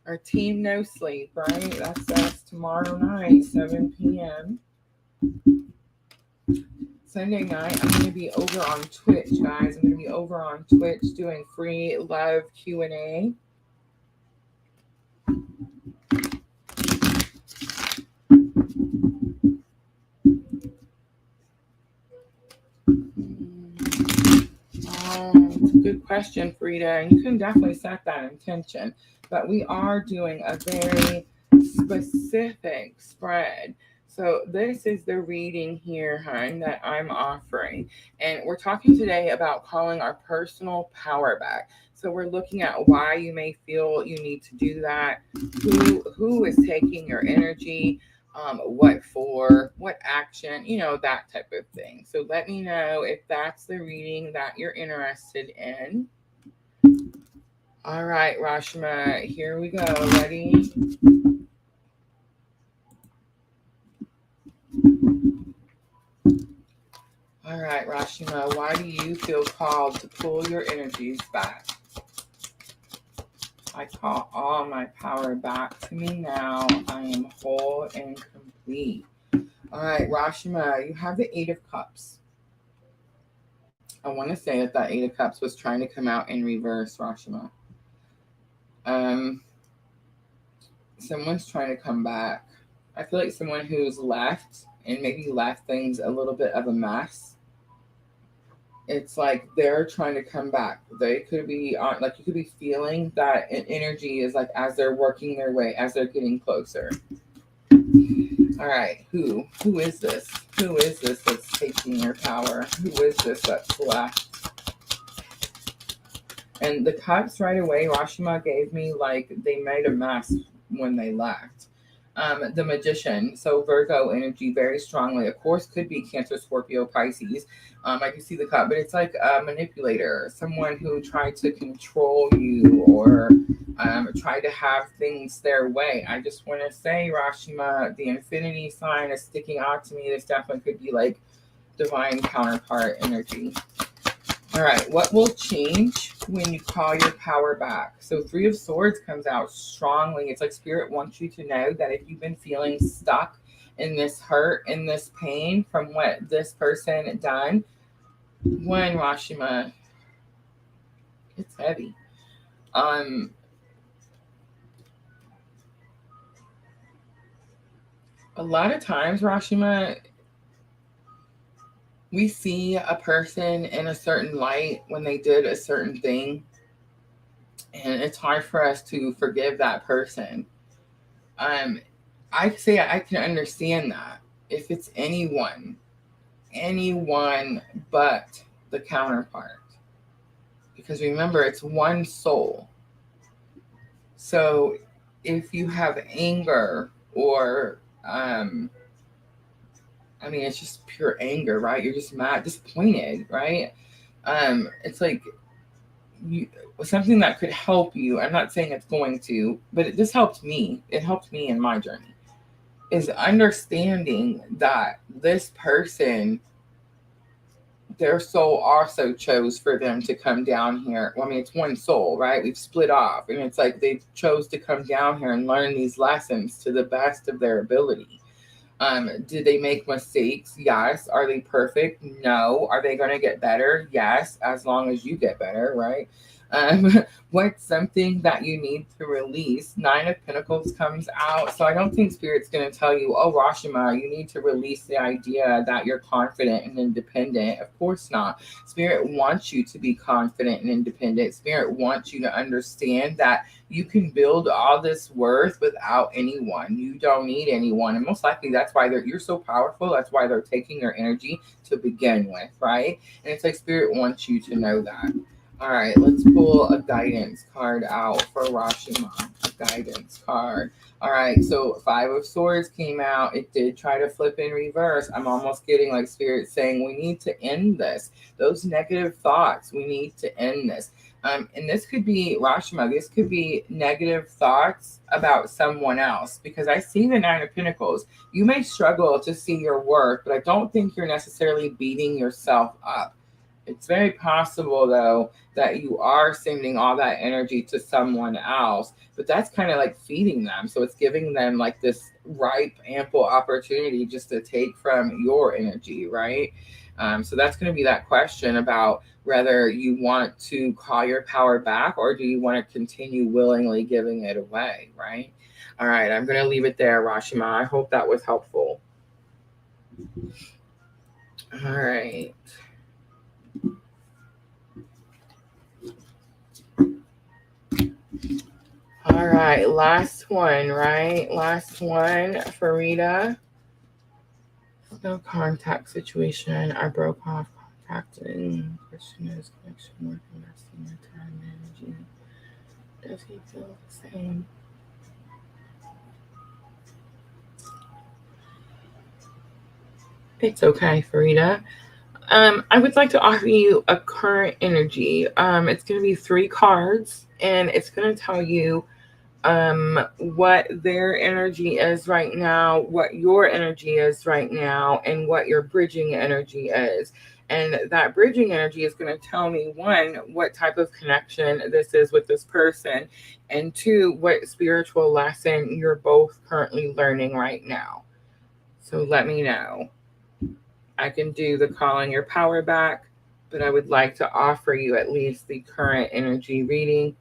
our team no sleep, right? That's us tomorrow night, 7 p.m. Sunday night, I'm going to be over on Twitch, guys. I'm going to be over on Twitch doing free live Q&A. It's a good question, Frida, and you can definitely set that intention. But we are doing a very specific spread. So this is the reading here, hon, that I'm offering. And we're talking today about calling our personal power back. So we're looking at why you may feel you need to do that, who is taking your energy, what for, what action, that type of thing. So let me know if that's the reading that you're interested in. All right, Rashima, here we go. Ready? All right, Rashima, why do you feel called to pull your energies back? I call all my power back to me now. I am whole and complete. All right, Rashima, you have the 8 of Cups. I want to say that 8 of Cups was trying to come out in reverse, Rashima. Someone's trying to come back. I feel like someone who's left and maybe left things a little bit of a mess. It's like they're trying to come back. They could be on, like, you could be feeling that energy is like as they're working their way, as they're getting closer. All right, who is this? Who is this that's taking your power? Who is this that's left? And the Cups right away, Rashima gave me like they made a mess when they left. The Magician, so Virgo energy very strongly. Of course, could be Cancer, Scorpio, Pisces. I can see the cup, but it's like a manipulator, someone who tried to control you or try to have things their way. I just want to say, Rashima, the infinity sign is sticking out to me. This definitely could be like divine counterpart energy. All right, what will change when you call your power back? So 3 of Swords comes out strongly. It's like Spirit wants you to know that if you've been feeling stuck in this hurt, in this pain from what this person done, one, Rashima, it's heavy. A lot of times, Rashima, we see a person in a certain light when they did a certain thing, and it's hard for us to forgive that person. I say I can understand that if it's anyone but the counterpart. Because remember, it's one soul. So if you have anger or it's just pure anger, right? You're just mad, disappointed, right? It's like something that could help you. I'm not saying it's going to, but this helped me. It helped me in my journey. Is understanding that this person, their soul also chose for them to come down here. Well, it's one soul, right? We've split off, and it's like they chose to come down here and learn these lessons to the best of their ability. Did they make mistakes? Yes. Are they perfect? No. Are they going to get better? Yes, as long as you get better, right? What's something that you need to release? Nine of Pentacles comes out. So I don't think Spirit's going to tell you, oh, Rashima, you need to release the idea that you're confident and independent. Of course not. Spirit wants you to be confident and independent. Spirit wants you to understand that you can build all this worth without anyone. You don't need anyone. And most likely that's why you're so powerful. That's why they're taking your energy to begin with, right? And it's like Spirit wants you to know that. All right, let's pull a guidance card out for Rashima. A guidance card. All right, so Five of Swords came out. It did try to flip in reverse. I'm almost getting like Spirit saying we need to end this. Those negative thoughts, we need to end this. And this could be, Rashima, this could be negative thoughts about someone else, because I see the Nine of Pentacles. You may struggle to see your worth, but I don't think you're necessarily beating yourself up. It's very possible, though, that you are sending all that energy to someone else, but that's kind of like feeding them. So it's giving them like this ripe, ample opportunity just to take from your energy, right? So that's going to be that question about whether you want to call your power back or do you want to continue willingly giving it away, right? All right, I'm going to leave it there, Rashima. I hope that was helpful. All right. All right, last one, right? Last one, Farida. No contact situation. I broke off contacting. Question is connection with investing your time and energy. Does he feel the same? It's okay, Farida. I would like to offer you a current energy. It's going to be 3 cards, and it's going to tell you what their energy is right now, what your energy is right now, and what your bridging energy is. And that bridging energy is going to tell me, 1, what type of connection this is with this person, and 2, what spiritual lesson you're both currently learning right now. So let me know. I can do the calling your power back, but I would like to offer you at least the current energy reading.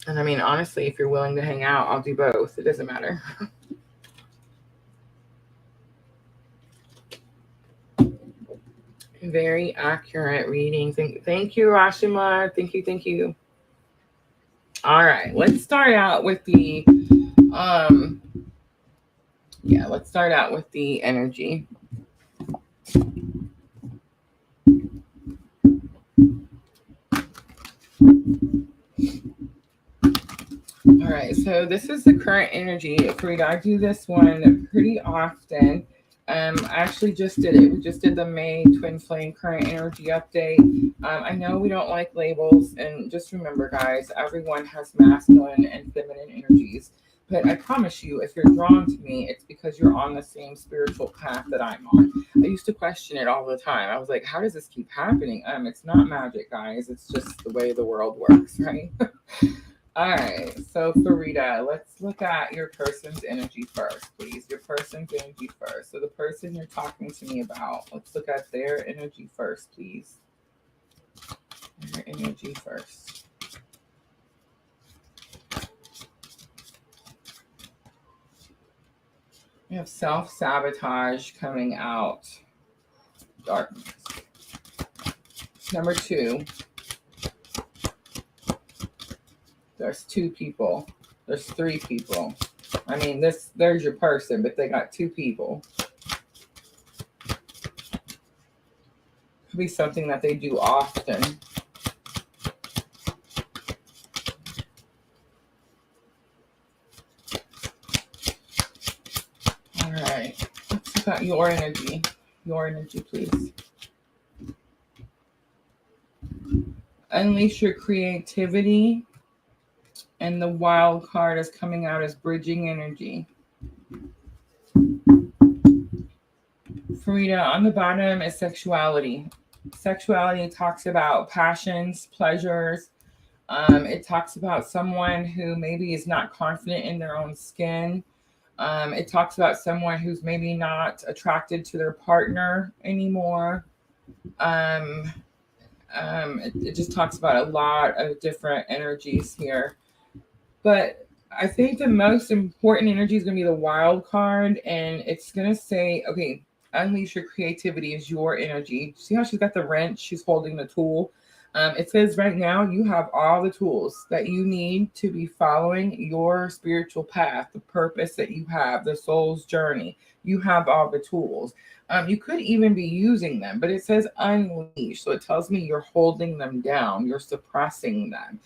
And I mean, honestly, if you're willing to hang out, I'll do both. It doesn't matter. Very accurate reading. Thank you, Rashima. Thank you. All right, let's start out with the let's start out with the energy. All right, so this is the current energy. Farida, I do this one pretty often. I actually just did it. We just did the May Twin Flame current energy update. I know we don't like labels, and just remember, guys, everyone has masculine and feminine energies. But I promise you, if you're drawn to me, it's because you're on the same spiritual path that I'm on. I used to question it all the time. I was like, how does this keep happening? It's not magic, guys. It's just the way the world works, right? All right, so Farida, let's look at your person's energy first, please. Your person's energy first. So the person you're talking to me about, let's look at their energy first, please. Their energy first. You have self-sabotage coming out. Darkness. Number 2. There's 2 people. There's 3 people. I mean, there's your person, but they got 2 people. Could be something that they do often. All right. Let's look at your energy. Your energy, please. Unleash your creativity. And the wild card is coming out as bridging energy. Farida, on the bottom is sexuality. Sexuality talks about passions, pleasures. It talks about someone who maybe is not confident in their own skin. It talks about someone who's maybe not attracted to their partner anymore. It just talks about a lot of different energies here. But I think the most important energy is going to be the wild card, and it's going to say, okay, unleash your creativity is your energy. See how she's got the wrench? She's holding the tool. It says right now you have all the tools that you need to be following your spiritual path, the purpose that you have, the soul's journey. You have all the tools. You could even be using them, but it says unleash. So it tells me you're holding them down, you're suppressing them.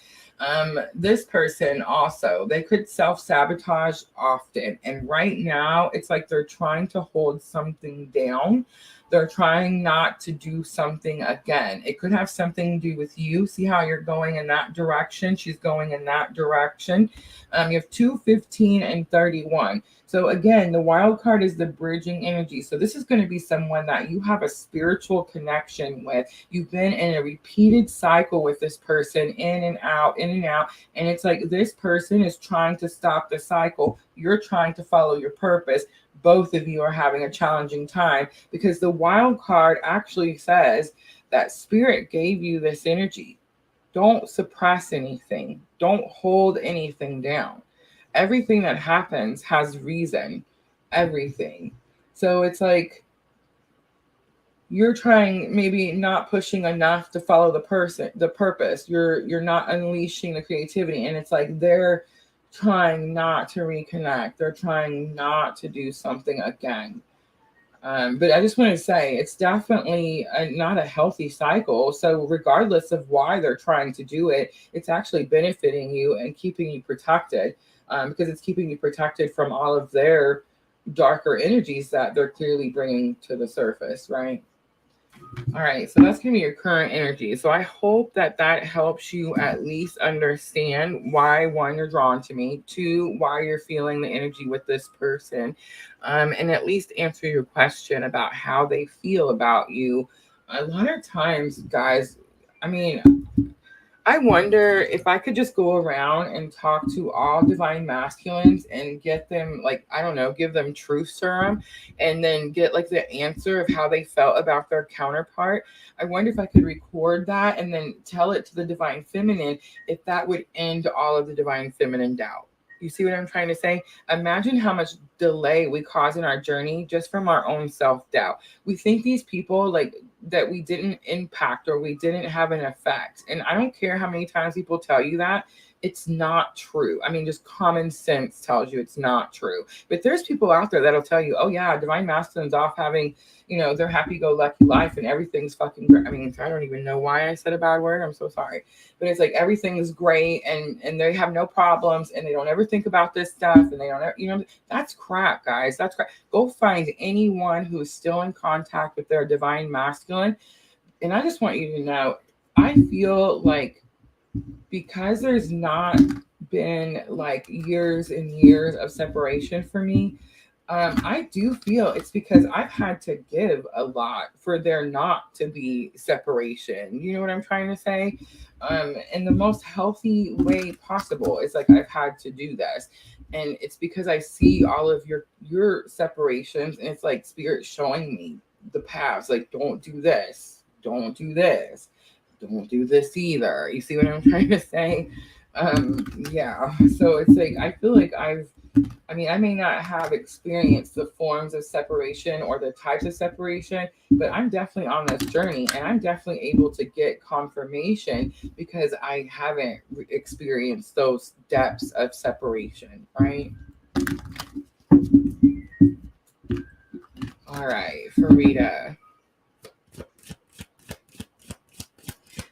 This person also, they could self-sabotage often. And right now, it's like they're trying to hold something down. They're trying not to do something again. It could have something to do with you. See how you're going in that direction? She's going in that direction. You have 2, 15, and 31. So again, the wild card is the bridging energy. So this is going to be someone that you have a spiritual connection with. You've been in a repeated cycle with this person, in and out, in and out. And it's like this person is trying to stop the cycle. You're trying to follow your purpose. Both of you are having a challenging time because the wild card actually says that spirit gave you this energy. Don't suppress anything. Don't hold anything down. Everything that happens has reason. Everything. So it's like you're trying, maybe not pushing enough to follow the purpose. You're not unleashing the creativity, and it's like they're trying not to reconnect. They're trying not to do something again. But I just want to say it's definitely not a healthy cycle. So regardless of why they're trying to do it, it's actually benefiting you and keeping you protected, because it's keeping you protected from all of their darker energies that they're clearly bringing to the surface, right? All right, so that's going to be your current energy. So I hope that that helps you at least understand why, one, you're drawn to me, two, why you're feeling the energy with this person, and at least answer your question about how they feel about you. A lot of times, guys, I mean, I wonder if I could just go around and talk to all divine masculines and get them, like, I don't know, give them truth serum and then get like the answer of how they felt about their counterpart. I wonder if I could record that and then tell it to the divine feminine, if that would end all of the divine feminine doubt. You see what I'm trying to say? Imagine how much delay we cause in our journey just from our own self doubt. We think these people, like, that we didn't impact or we didn't have an effect. And I don't care how many times people tell you that, it's not true. I mean, just common sense tells you it's not true. But there's people out there that'll tell you, oh yeah, divine masculine's off having, their happy-go-lucky life and everything's fucking great. I mean, I don't even know why I said a bad word. I'm so sorry. But it's like everything is great and they have no problems and they don't ever think about this stuff and they don't ever, that's crap, guys. That's crap. Go find anyone who's still in contact with their divine masculine. And I just want you to know, I feel like because there's not been like years and years of separation for me, I do feel it's because I've had to give a lot for there not to be separation. You know what I'm trying to say? In the most healthy way possible. It's like I've had to do this. And it's because I see all of your separations, and it's like spirit showing me the paths. Like, don't do this, don't do this, don't do this either. You see what I'm trying to say? Yeah. So it's like I feel like I may not have experienced the forms of separation or the types of separation, but I'm definitely on this journey and I'm definitely able to get confirmation because I haven't experienced those depths of separation, right? All right, Farida.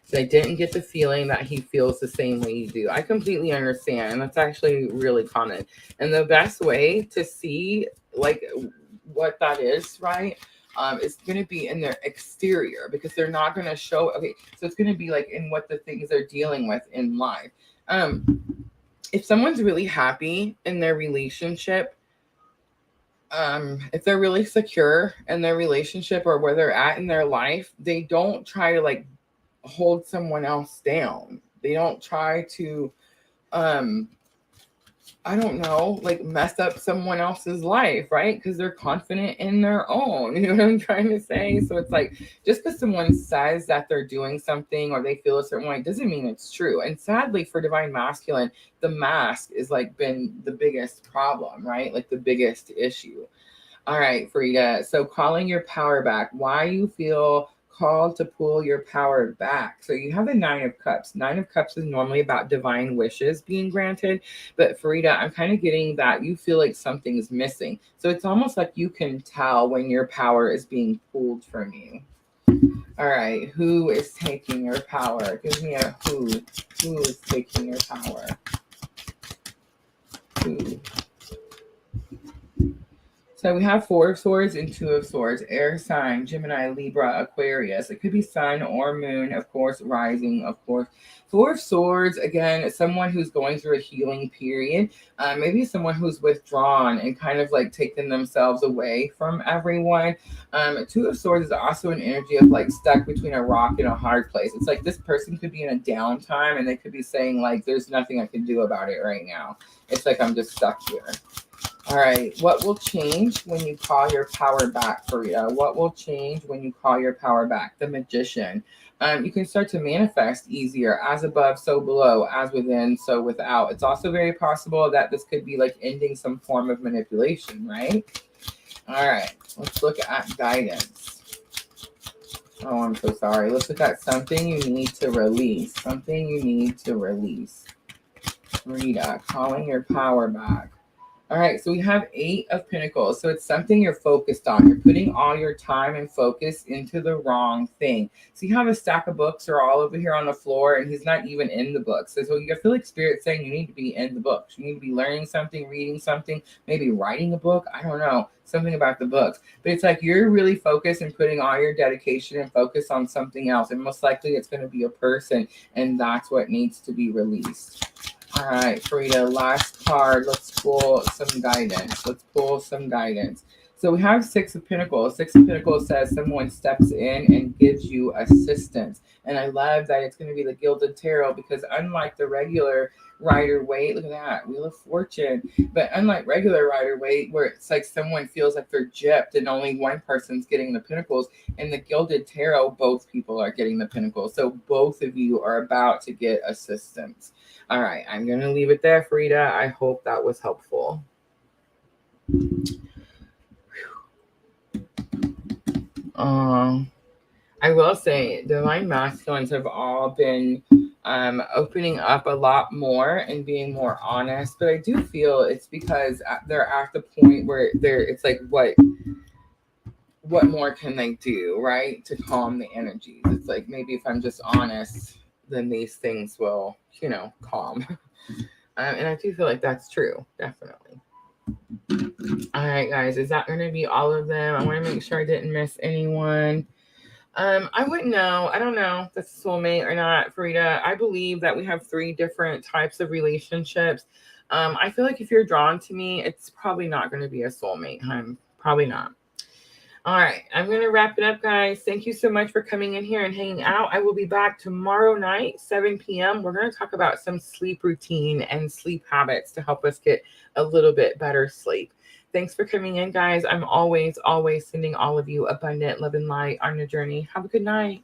So I didn't get the feeling that he feels the same way you do. I completely understand. And that's actually really common. And the best way to see like what that is, right? Is going to be in their exterior because they're not going to show. Okay. So it's going to be like in what the things they're dealing with in life. If someone's really happy in their relationship, if they're really secure in their relationship or where they're at in their life, they don't try to like hold someone else down. They don't try to I don't know, like mess up someone else's life, right? Because they're confident in their own. You know what I'm trying to say? So it's like just because someone says that they're doing something or they feel a certain way doesn't mean it's true. And sadly, for divine masculine, the mask is like been the biggest problem, right? Like the biggest issue. All right, Frida. So calling your power back, why you feel called to pull your power back. So you have the Nine of Cups. Nine of Cups is normally about divine wishes being granted. But Frida, I'm kind of getting that you feel like something is missing. So it's almost like you can tell when your power is being pulled from you. All right, who is taking your power? Give me a who. Who is taking your power? Who? So we have Four of Swords and Two of Swords, air sign, Gemini, Libra, Aquarius. It could be sun or moon, of course, rising, of course. Four of Swords, again, someone who's going through a healing period, maybe someone who's withdrawn and kind of like taken themselves away from everyone. Two of Swords is also an energy of like stuck between a rock and a hard place. It's like this person could be in a downtime and they could be saying like, there's nothing I can do about it right now. It's like, I'm just stuck here. All right, what will change when you call your power back, Farida? What will change when you call your power back? The Magician. You can start to manifest easier, as above, so below, as within, so without. It's also very possible that this could be like ending some form of manipulation, right? All right, let's look at guidance. Oh, I'm so sorry. Let's look at something you need to release. Something you need to release. Farida, calling your power back. All right, so we have Eight of Pentacles. So it's something you're focused on. You're putting all your time and focus into the wrong thing. So you have a stack of books are all over here on the floor, and he's not even in the books. So you feel like Spirit saying you need to be in the books. You need to be learning something, reading something, maybe writing a book. I don't know, something about the books. But it's like you're really focused and putting all your dedication and focus on something else. And most likely it's going to be a person, and that's what needs to be released. All right, Farida, last card. Let's pull some guidance. Let's pull some guidance. So we have Six of Pentacles. Six of Pentacles says someone steps in and gives you assistance. And I love that it's going to be the Gilded Tarot because unlike the regular Rider-Waite, look at that, Wheel of Fortune. But unlike regular Rider-Waite, where it's like someone feels like they're gypped and only one person's getting the Pentacles, in the Gilded Tarot, both people are getting the Pentacles. So both of you are about to get assistance. All right, I'm going to leave it there, Frida. I hope that was helpful. I will say divine masculines have all been opening up a lot more and being more honest, but I do feel it's because they're at the point where it's like what more can they do, right, to calm the energies? It's like maybe if I'm just honest, then these things will, calm. And I do feel like that's true, definitely. All right, guys, is that going to be all of them? I want to make sure I didn't miss anyone. I wouldn't know. I don't know if that's a soulmate or not, Farida. I believe that we have 3 different types of relationships. I feel like if you're drawn to me, it's probably not going to be a soulmate. Probably not. All right, I'm going to wrap it up, guys. Thank you so much for coming in here and hanging out. I will be back tomorrow night, 7 p.m. We're going to talk about some sleep routine and sleep habits to help us get a little bit better sleep. Thanks for coming in, guys. I'm always sending all of you abundant love and light on your journey. Have a good night.